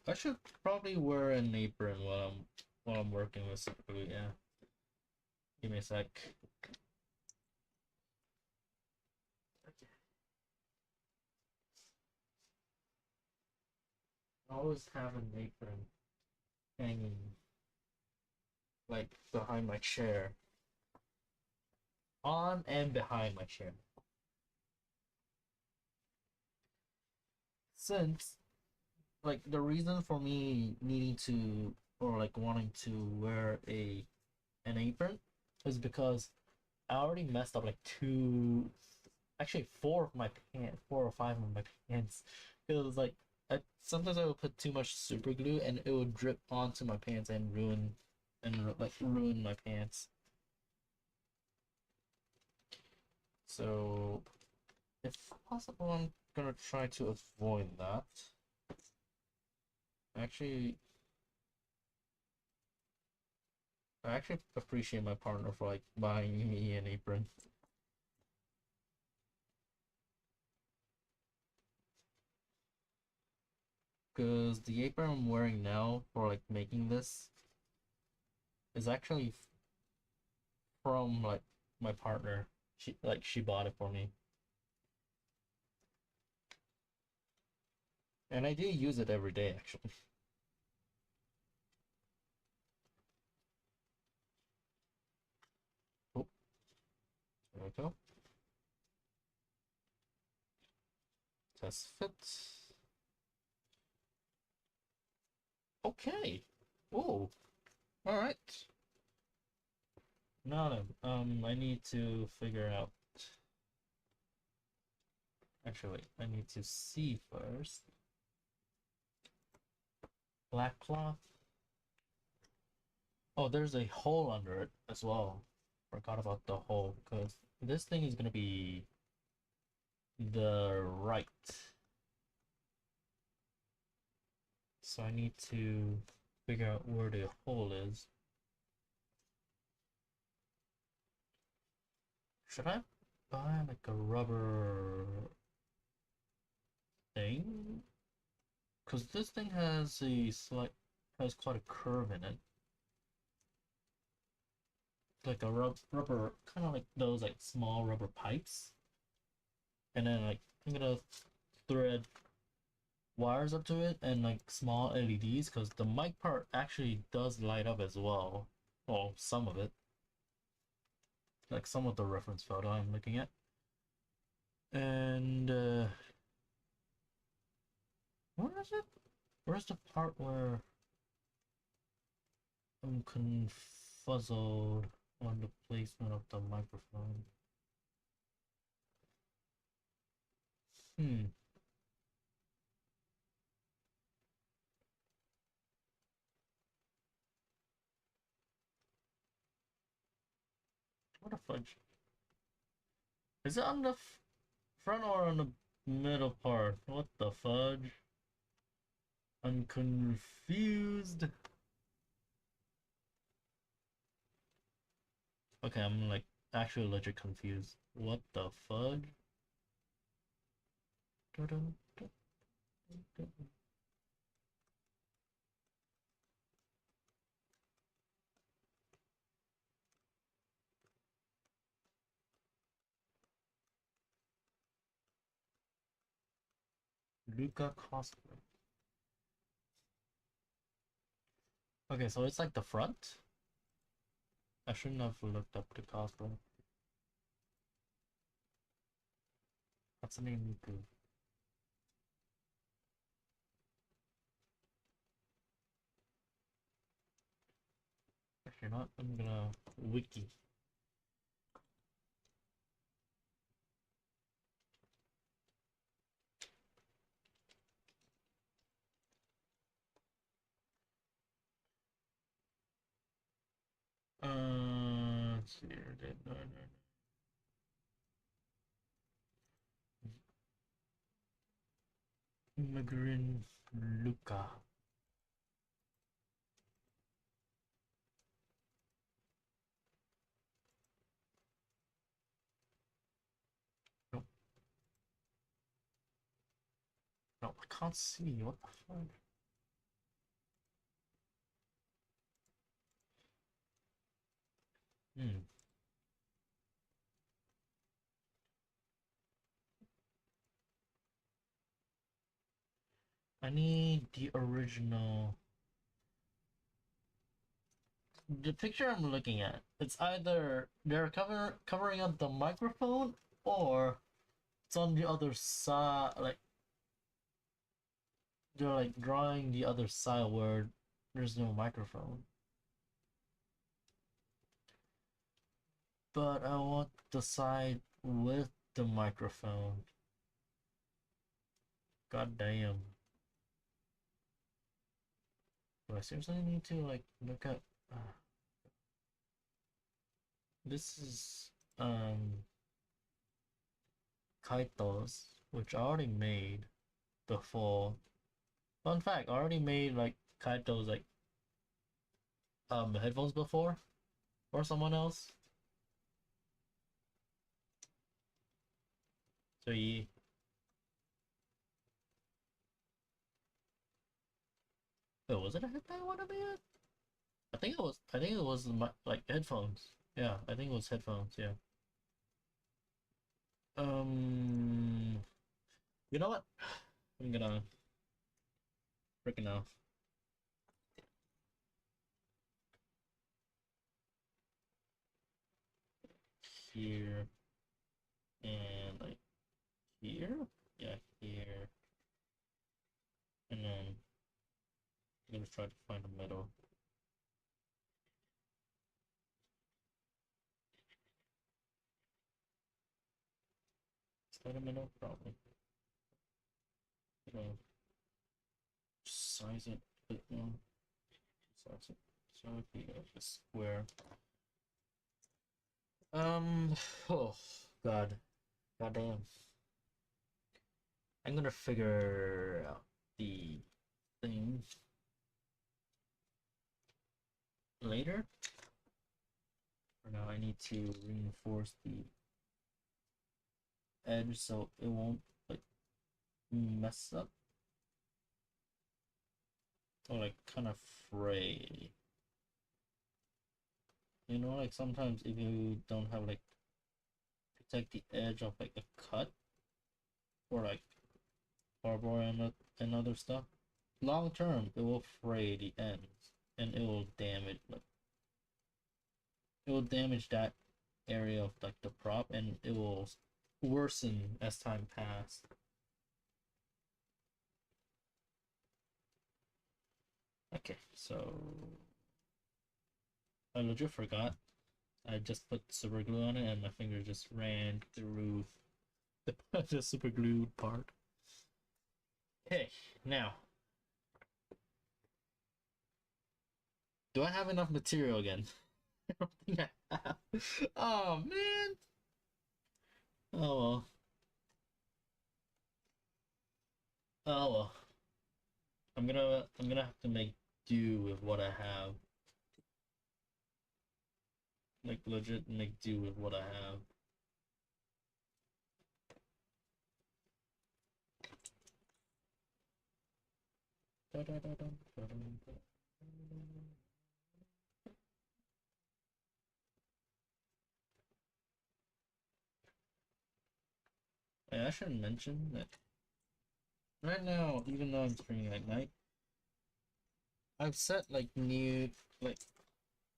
I should probably wear an apron while I'm working with super glue. Yeah. Give me a sec. I always have an apron hanging like behind my chair, on and behind my chair. Since like the reason for me needing to or like wanting to wear a an apron is because I already messed up like two, actually four of my pants, four or five of my pants. It was like sometimes I would put too much super glue and it would drip onto my pants and ruin my pants. So if possible, I'm gonna try to avoid that. Actually, I actually appreciate my partner for like buying me an apron. Because the apron I'm wearing now for like making this is actually from like my partner. She bought it for me. And I do use it every day actually. Oh, there we go. Test fit. Okay. Oh, all right. Now then, I need to figure out. Actually, I need to see first. Black cloth. Oh, there's a hole under it as well. Forgot about the hole because this thing is gonna be the right. So I need to figure out where the hole is. Should I buy like a rubber thing? Because this thing has quite a curve in it. Like a rubber, kind of like those like small rubber pipes. And then like I'm gonna thread wires up to it and like small LEDs because the mic part actually does light up as well. Well, some of it. Like some of the reference photo I'm looking at. And where is it? Where's the part where I'm confuzzled on the placement of the microphone? Hmm. What the fudge? Is it on the front or on the middle part? What the fudge? I'm confused. Okay, I'm like actually legit confused. What the fudge? Luca cosplay. Okay, so it's like the front? I shouldn't have looked up the cosplay. What's the name, Luca? you're not. I'm gonna wiki. Let's see here. No, no, no. Immigrant Luca. Nope. No, I can't see. What the fuck? Hmm. I need the original. The picture I'm looking at, it's either they're covering up the microphone or it's on the other side. Like they're like drawing the other side where there's no microphone. But I want the side with the microphone. God damn. Do I seriously need to like look up? This is Kaito's, which I already made before. Fun fact, I already made like Kaito's like headphones before for someone else. So yeah. Wait, was it a headband I wanna made? I think it was my like headphones. Yeah, I think it was headphones, yeah. Um you know what? I'm gonna freaking off. Here and like here? Yeah, here. And then I'm gonna try to find a middle. Is that a middle? Probably. You know, size it a bit more. Size it. So it'd be like a square. Oh god. God damn. I'm gonna figure out the thing later. For now, I need to reinforce the edge so it won't like mess up or like kind of fray. You know, like sometimes if you don't have like protect the edge of like a cut or like barbed and other stuff, long term it will fray the ends and it will damage like it will damage that area of like the prop and it will worsen as time passes. Okay, so I legit forgot. I just put super glue on it and my finger just ran through the super glued part. Okay, now do I have enough material again? I don't think I have. Oh man. Oh well. Oh well. I'm gonna have to make do with what I have. Like legit make do with what I have. I should mention that right now, even though I'm streaming at night, I've set like new like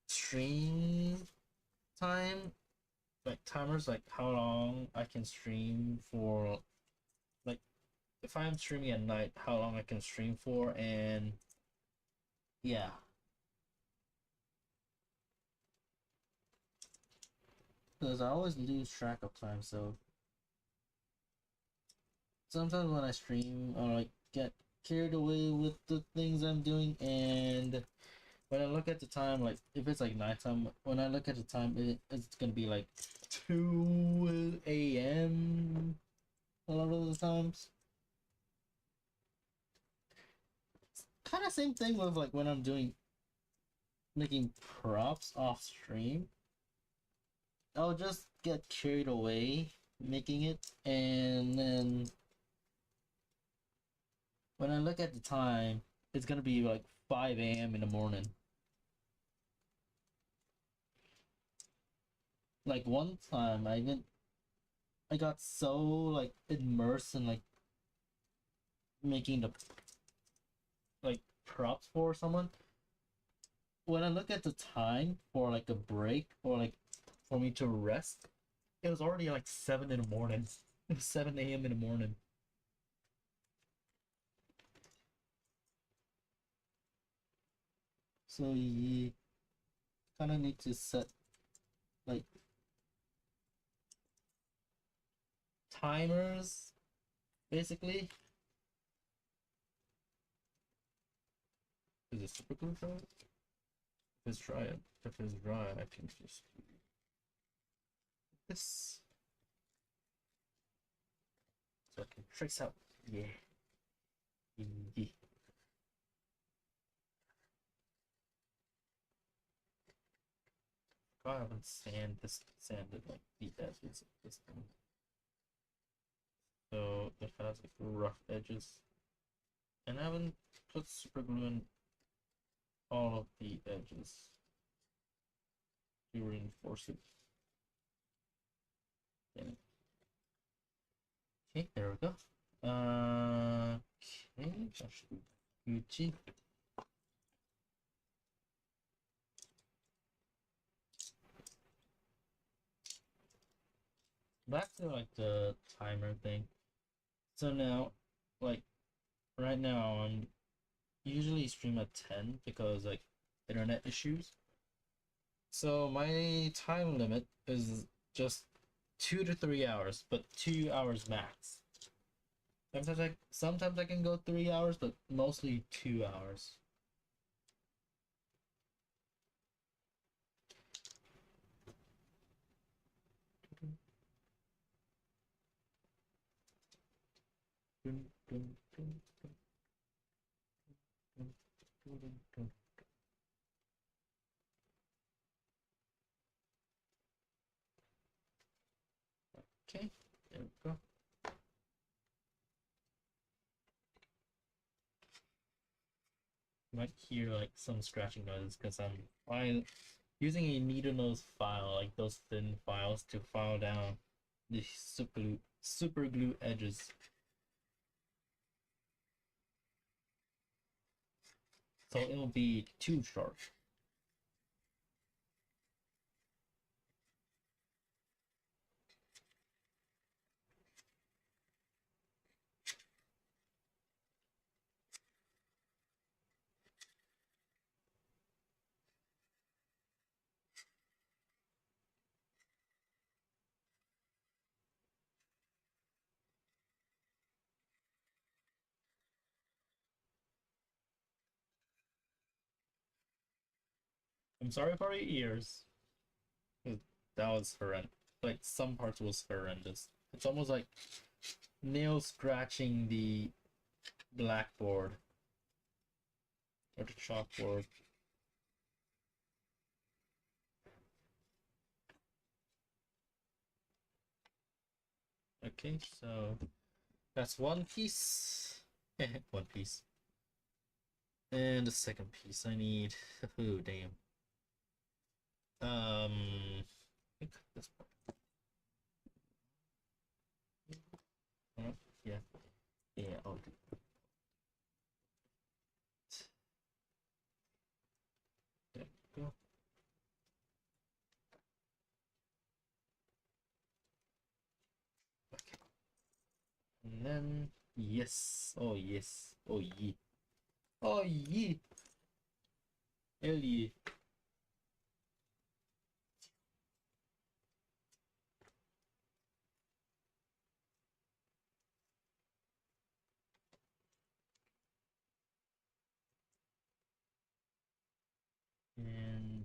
stream time, like timers, like how long I can stream for, like if I'm streaming at night, how long I can stream for, and yeah. because I always lose track of time. So sometimes when I stream, I like get carried away with the things I'm doing, and when I look at the time, like if it's like nighttime, when I look at the time, it's gonna be like 2 a.m. a lot of the times. Kind of same thing with like when I'm doing making props off stream. I'll just get carried away making it, and then when I look at the time, it's gonna be like 5 a.m. in the morning. Like one time, I got so like immersed in like making the like props for someone. When I look at the time for like a break or like for me to rest, it was already like 7 in the morning. It was 7 a.m. in the morning. So you kind of need to set like timers, basically. Is it super glue dry? If it's dry, I think just this so I can trace out. Yeah. Yeah. I haven't sanded like the edges of this thing. So it has like rough edges. And I haven't put super glue in all of the edges to reinforce it. Okay, there we go. Okay, that should be Gucci. Back to like the timer thing. So now, like right now, I'm usually stream at 10 because like internet issues. So my time limit is just 2 to 3 hours, but 2 hours max. Sometimes I can go 3 hours, but mostly 2 hours. Okay, there we go. You might hear like some scratching noises because I'm using a needle nose file, like those thin files, to file down the super glue edges. So it'll be too sharp. I'm sorry for your ears. That was horrendous. Like some parts was horrendous. It's almost like nail scratching the blackboard or the chalkboard. Okay, so that's one piece. One piece. And the second piece I need. Oh damn. I think this part. Yeah. Yeah, I'll do it. There we go. Okay. And then yes. Oh yes. Oh yeah. Oh yeah. Hell yeah. And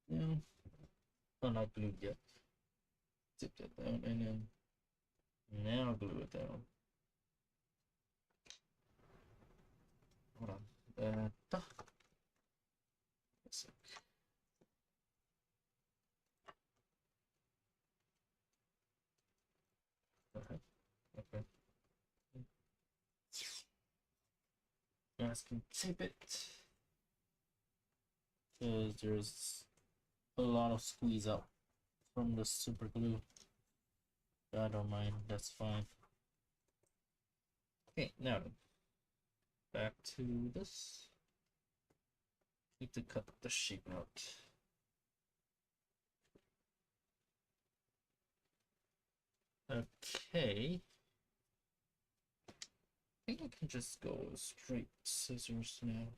yeah, oh, not glued yet. Tip that down and then now glue it down. Hold on. Let's see. Okay. You guys can tape it because there's a lot of squeeze out from the super glue. I don't mind, that's fine. Okay, now back to this. Need to cut the shape out. Okay. I think I can just go straight scissors now.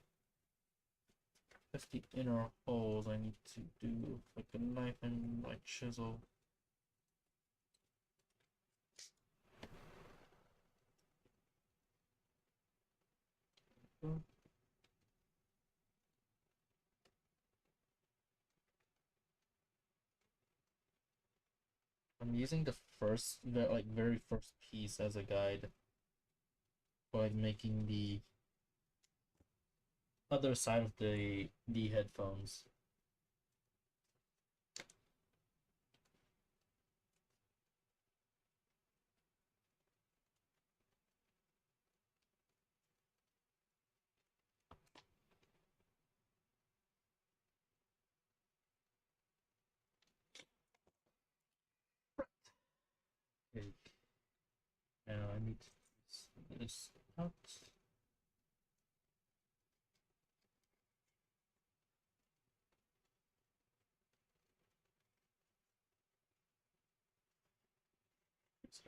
If the inner holes I need to do like a knife and my chisel. I'm using the first, very first piece as a guide for making the other side of the headphones. Okay. Now I need to this out.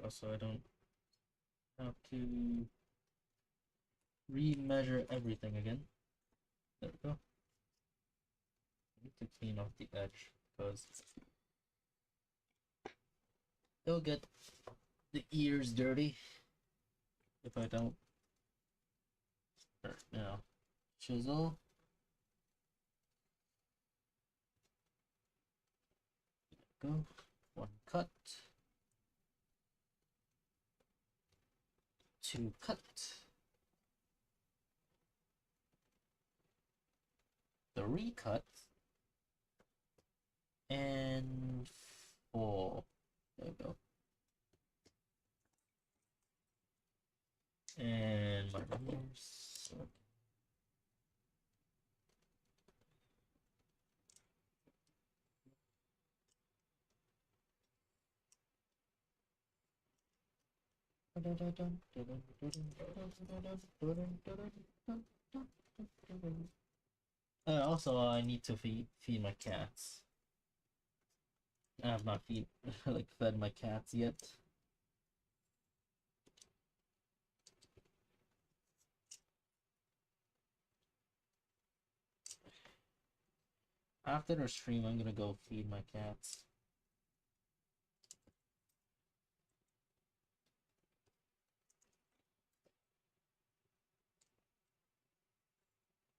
So I don't have to re-measure everything again. There we go. I need to clean off the edge because it'll get the ears dirty if I don't. Now, chisel. Go. One cut. Two cut. Three cut. And four. There we go. And my ears. Also, I need to feed my cats. I have not fed my cats yet. After the stream, I'm gonna go feed my cats.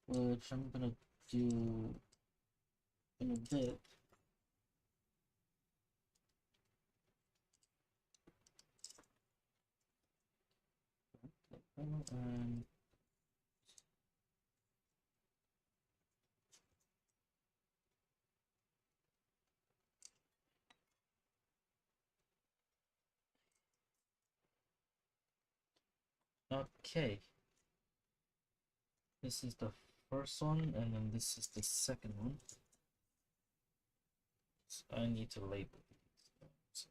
Which I'm gonna do in a bit. And okay, this is the first one, and then this is the second one. So I need to label these. So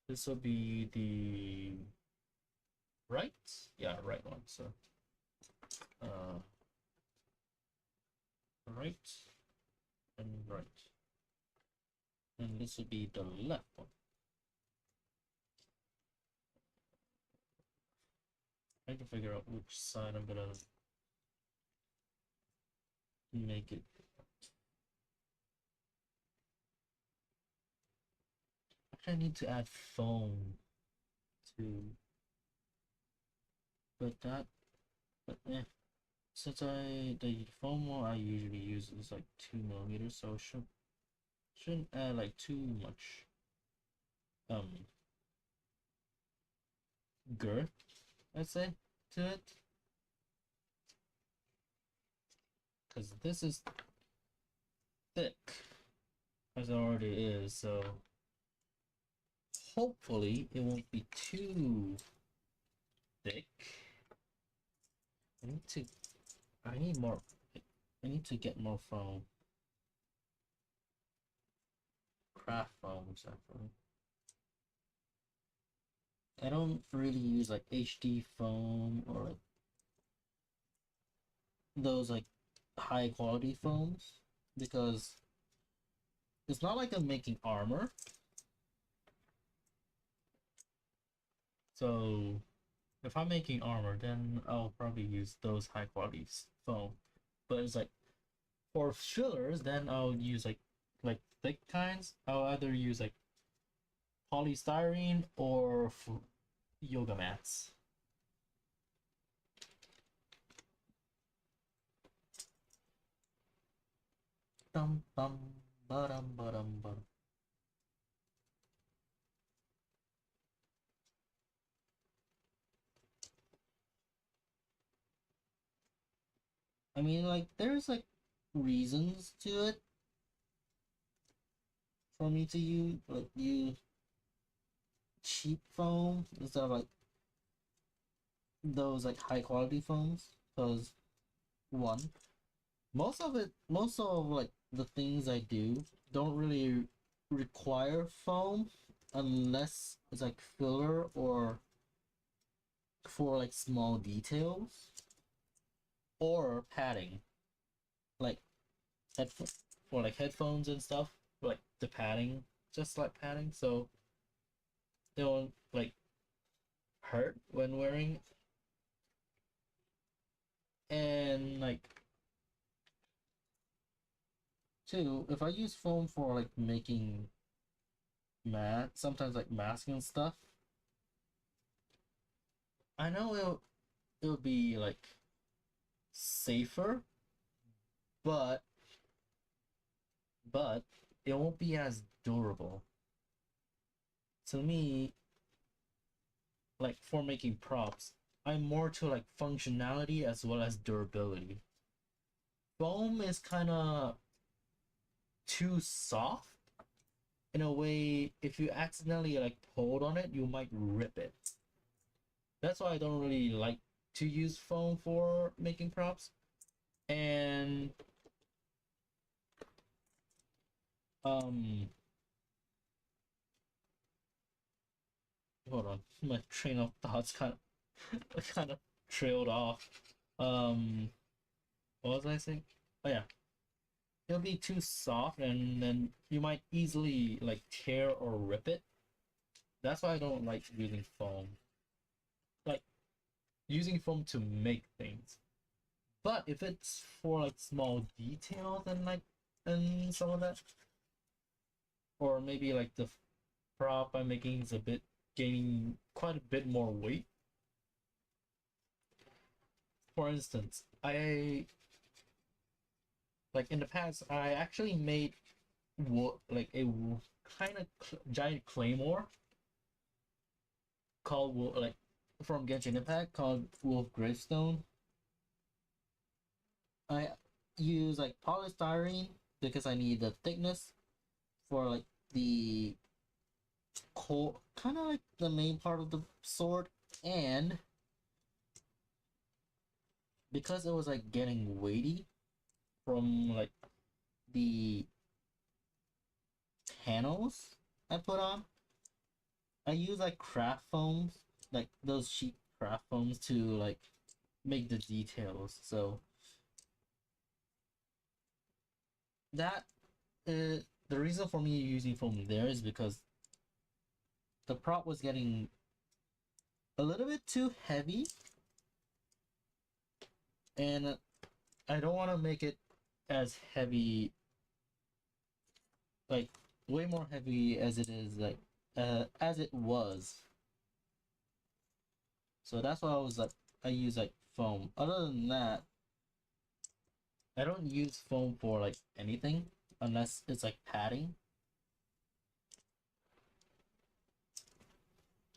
this will be the right, yeah, right one. So, right and right, and this will be the left one. I can figure out which side I'm gonna make it. Actually, I need to add foam to but that, but since the foam one I usually use is like 2 millimeters, so shouldn't add like too much um girth, I'd say, to it, because this is thick as it already is, so hopefully it won't be too thick. I need to I need more I need to get more foam. Craft foams actually. I don't really use like HD foam or like those like high quality foams because it's not like I'm making armor. So if I'm making armor, then I'll probably use those high quality foam. But it's like for fillers, then I'll use like thick kinds. I'll either use like polystyrene or yoga mats. Dum bum ba-dum ba-dum bum. I mean, like, there's like reasons to it for me to use cheap foam instead of like those like high quality foams. Because one, most of like the things I do don't really require foam unless it's like filler or for like small details or padding, like headphone for like headphones and stuff, like the padding, just like padding, so they won't like hurt when wearing. And like two, if I use foam for like making sometimes like masking stuff, I know it'll be like safer, but but it won't be as durable. To me, like for making props, I'm more to like functionality as well as durability. Foam is kind of too soft in a way. If you accidentally like pulled on it, you might rip it. That's why I don't really like to use foam for making props. And um hold on, my train of thoughts kind of trailed off. um what was I saying? Oh yeah, it'll be too soft and then you might easily like tear or rip it. That's why I don't like using foam, like using foam to make things. But if it's for like small details and like and some of that, or maybe like the prop I'm making is a bit gaining quite a bit more weight. For instance, I like in the past I actually made like a kind of giant claymore called like from Genshin Impact called Wolf Gravestone. I use like polystyrene because I need the thickness for like the core, kind of like the main part of the sword, and because it was like getting weighty from like the panels I put on, I use like craft foams, like those cheap craft foams to like make the details. So that the reason for me using foam there is because the prop was getting a little bit too heavy, and I don't want to make it as heavy, like way more heavy as it is, like as it was. So that's why I was like I use like foam. Other than that, I don't use foam for like anything unless it's like padding.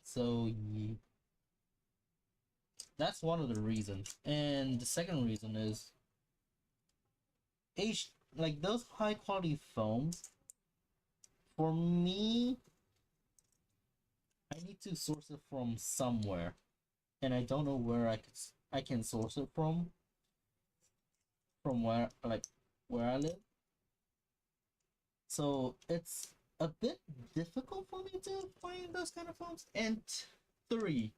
So that's one of the reasons. And the second reason is H like those high quality foams. For me, I need to source it from somewhere, and I don't know where I can source it from where I live. So it's a bit difficult for me to find those kind of phones. And three,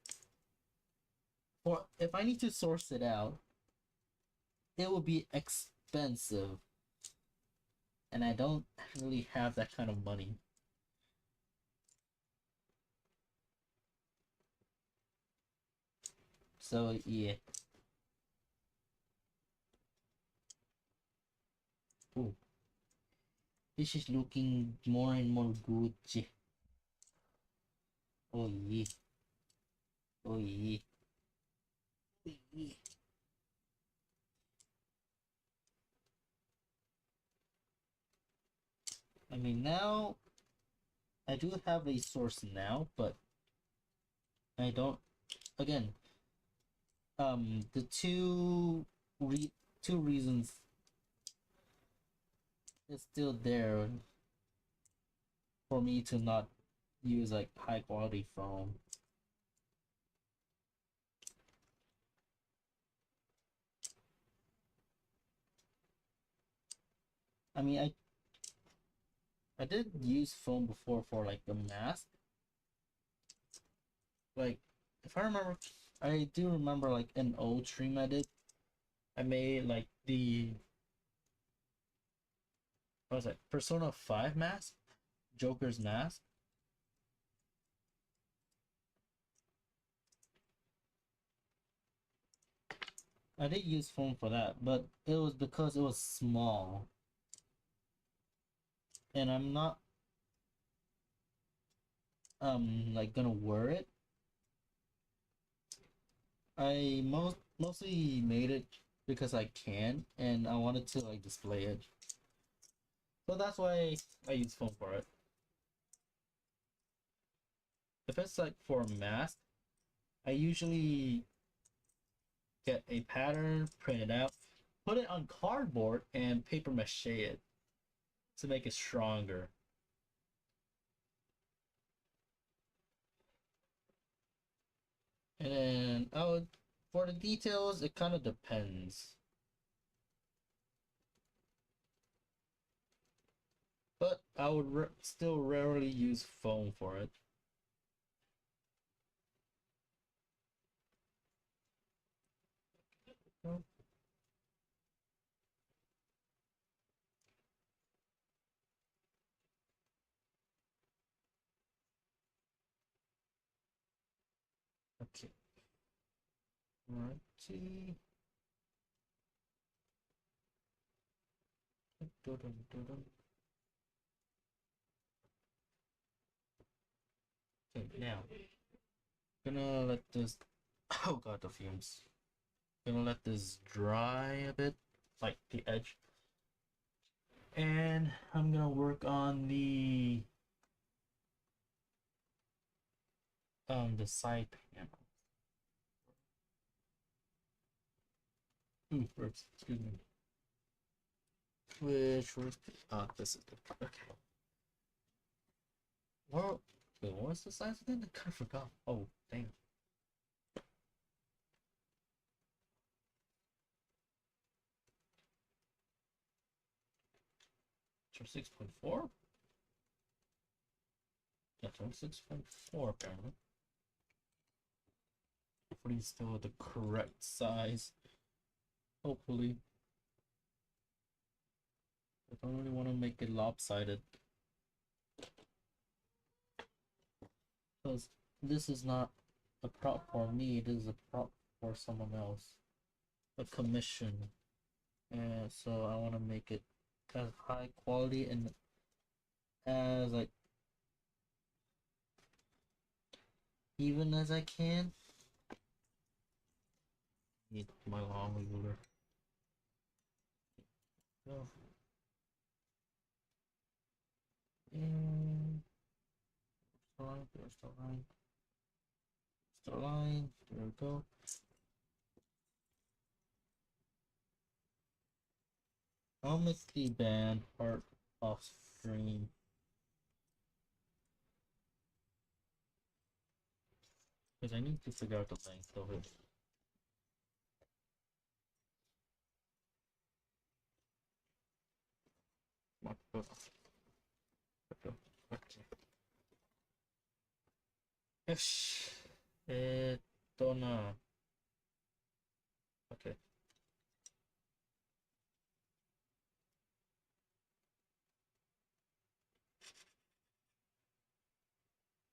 for if I need to source it out, it will be expensive, and I don't really have that kind of money. So yeah. Ooh, this is looking more and more good. Oh yeah. Oh yeah. Oh yeah. I mean now I do have a source now, but I don't. Again, the two reasons is still there for me to not use like high quality foam. I mean, I did use foam before for like the mask. Like, if I remember, I do remember like an old stream I did. I made like the what was it, Persona 5 mask, Joker's mask. I did use foam for that, but it was because it was small, and I'm not like gonna wear it. I mostly made it because I can, and I wanted to like display it. So that's why I use foam for it. If it's like for a mask, I usually get a pattern, print it out, put it on cardboard, and paper mache it to make it stronger. And then I would, for the details, it kind of depends. But I would still rarely use foam for it. Okay. Righty. Okay, now gonna let this. Oh god, the fumes. Gonna let this dry a bit, like the edge, and I'm gonna work on the side panel. Ooh, oops, excuse me. Which was this is the okay. Well, wait, what was the size again? I kind of forgot. Oh, dang. So 6.4? Yeah, 26.4 apparently. Hopefully still the correct size. Hopefully. I don't really want to make it lopsided. Because this is not a prop for me, it is a prop for someone else. A commission. And so I want to make it as high quality and as like even as I can. Need my long ruler. No. And there's the line. There's the line. There we go. I'll make the band part off stream. Because I need to figure out the length of it.よし。な。Okay.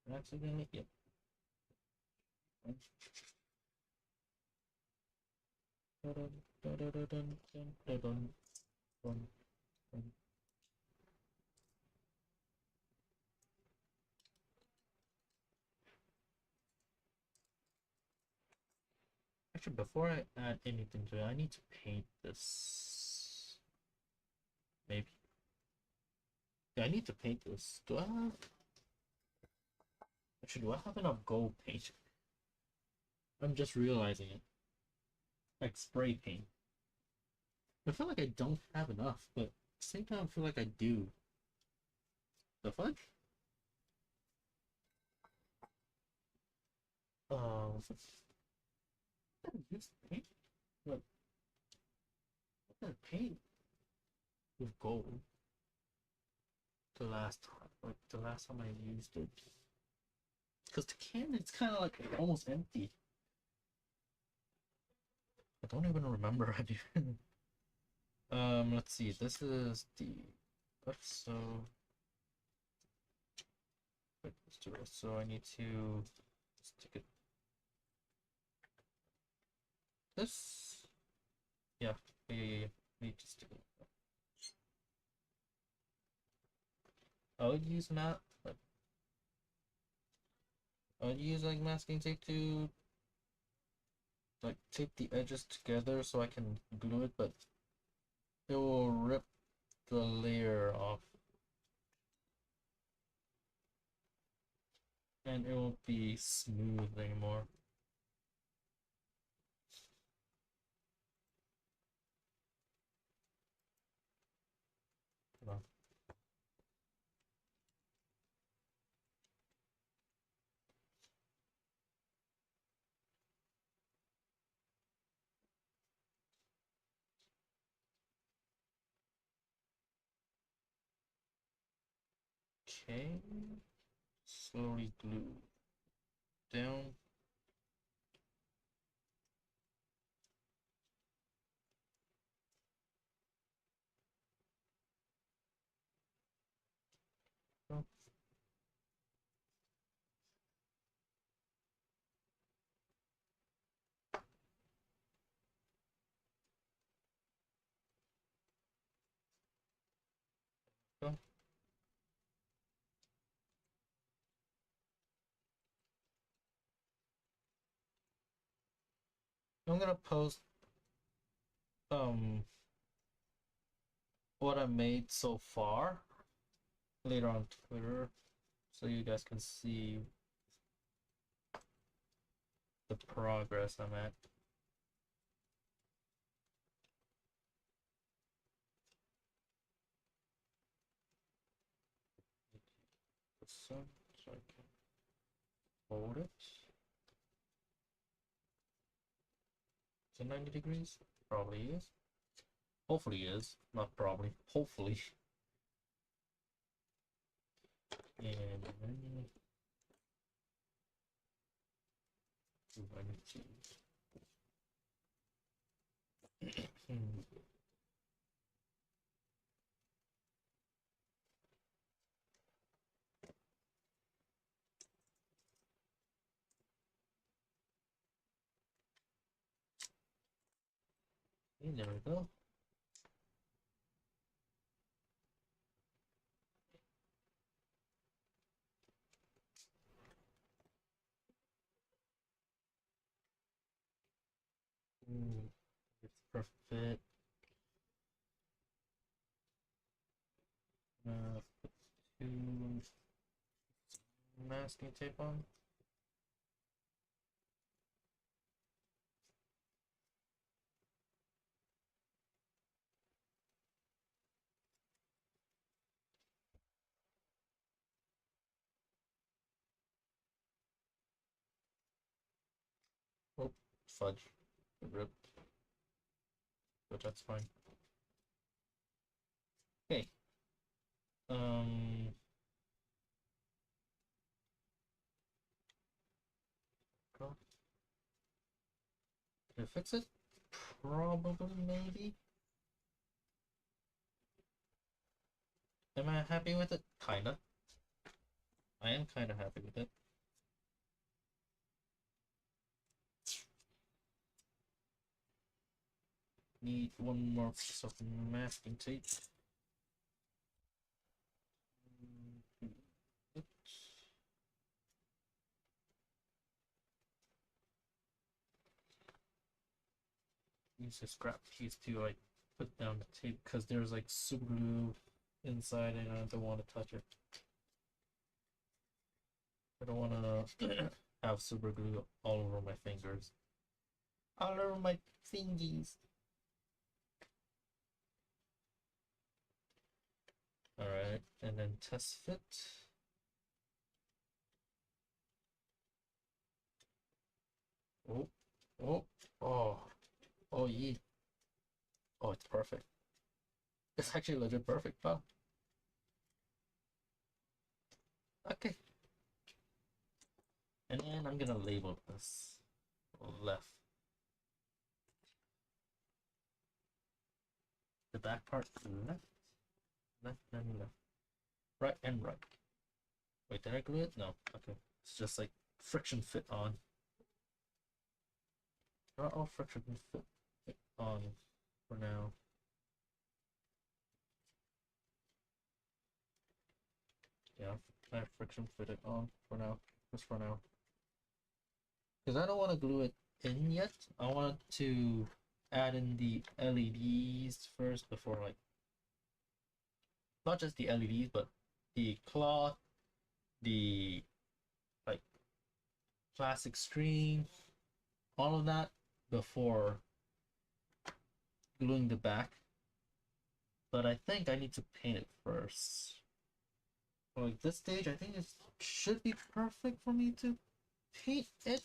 Accidentally? Yep. Actually, before I add anything to it, I need to paint this. Maybe. Yeah, I need to paint this. Do I have... Actually, do I have enough gold paint? I'm just realizing it. Like spray paint. I feel like I don't have enough, but at the same time I feel like I do. The fuck? What's this paint? What kind of paint with gold? The last time I used it. Because the can is kind of like almost empty. I don't even remember. Let's see. This is the so. Let's do it. So I need to stick it. This. Yeah. Yeah. Need to stick it. I would use I would use like masking tape to like tape the edges together so I can glue it, but it will rip the layer off. And it won't be smooth anymore. Hold on. Okay. Slowly glue down. Oh. Oh. I'm gonna post what I made so far later on Twitter so you guys can see the progress I'm at. So I can hold it. Is it 90 degrees? Probably is. Hopefully is. Not probably. Hopefully. And then I need to there we go. Ooh, it's perfect fit. Put two masking tape on. Oh, fudge. It ripped. But that's fine. Okay. Um. Did I fix it? Probably, maybe. Am I happy with it? Kinda. I am kinda happy with it. Need one more piece of masking tape. Use a scrap piece to like put down the tape because there's like super glue inside and I don't want to touch it. I don't want to have super glue all over my fingers. All over my fingies. Alright, and then test fit. Oh, oh, oh, oh, yeah. Oh, it's perfect. It's actually legit perfect. Wow. Okay. And then I'm gonna label this left. The back part left, left, and left. Right and right. Wait, did I glue it? No. Okay. It's just like friction fit on. Not all friction fit on for now. Yeah, I friction fit it on for now. Just for now. Because I don't want to glue it in yet. I want to add in the LEDs first before like not just the LEDs but the cloth, the like plastic screen, all of that before gluing the back. But I think I need to paint it first. Like this stage, I think it should be perfect for me to paint it.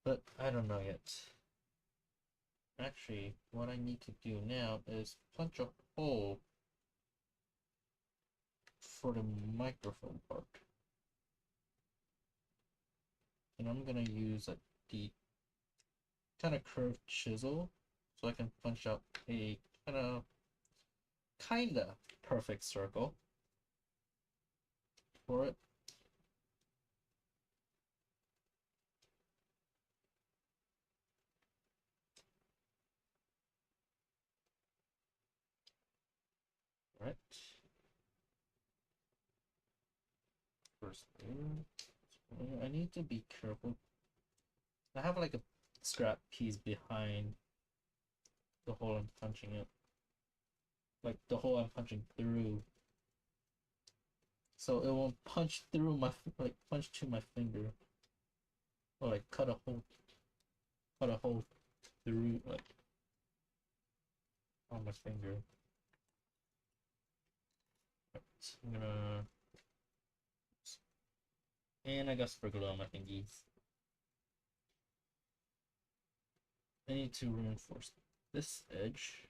But I don't know yet. Actually, what I need to do now is punch a hole for the microphone part. And I'm gonna use the kind of curved chisel so I can punch out a kinda perfect circle for it. Right. First I need to be careful. I have like a scrap piece behind the hole I'm punching it. Like the hole I'm punching through. So it won't punch through my punch to my finger. Or like cut a hole through like on my finger. Right, I'm gonna and I got super glue on my fingies. I need to reinforce this edge.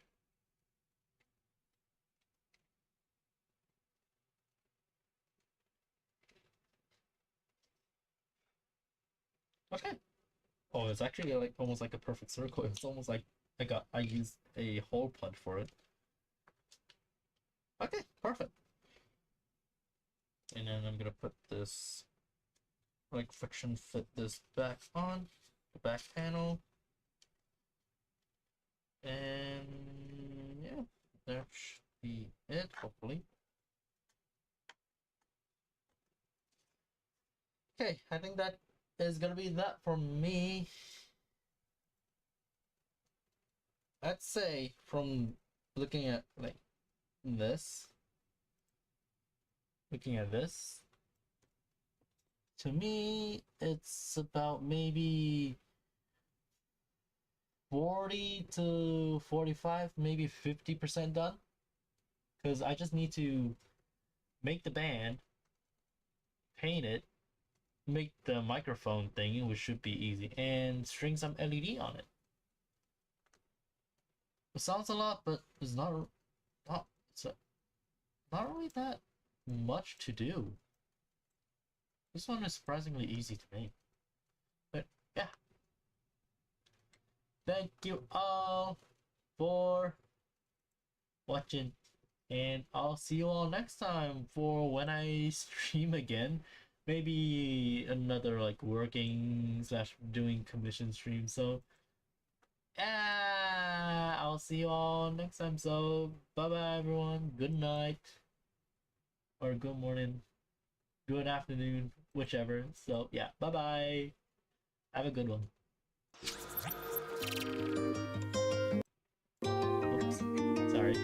Okay. Oh, it's actually like almost like a perfect circle. It's almost like I used a hole punch for it. Okay, perfect. And then I'm gonna put this like friction fit this back on the back panel. And yeah, that should be it, hopefully. Okay, I think that is gonna be that for me. I'd say from looking at like this, looking at this, to me, it's about maybe 40 to 45, maybe 50% done. Because I just need to make the band, paint it, make the microphone thing, which should be easy, and string some LED on it. It sounds a lot, but it's not it's not really that much to do. This one is surprisingly easy to make. But yeah, thank you all for watching, and I'll see you all next time for when I stream again. Maybe another like working slash doing commission stream. So yeah, I'll see you all next time. So bye bye everyone. Good night or good morning, good afternoon, whichever. So yeah, bye bye. Have a good one. Oops, sorry.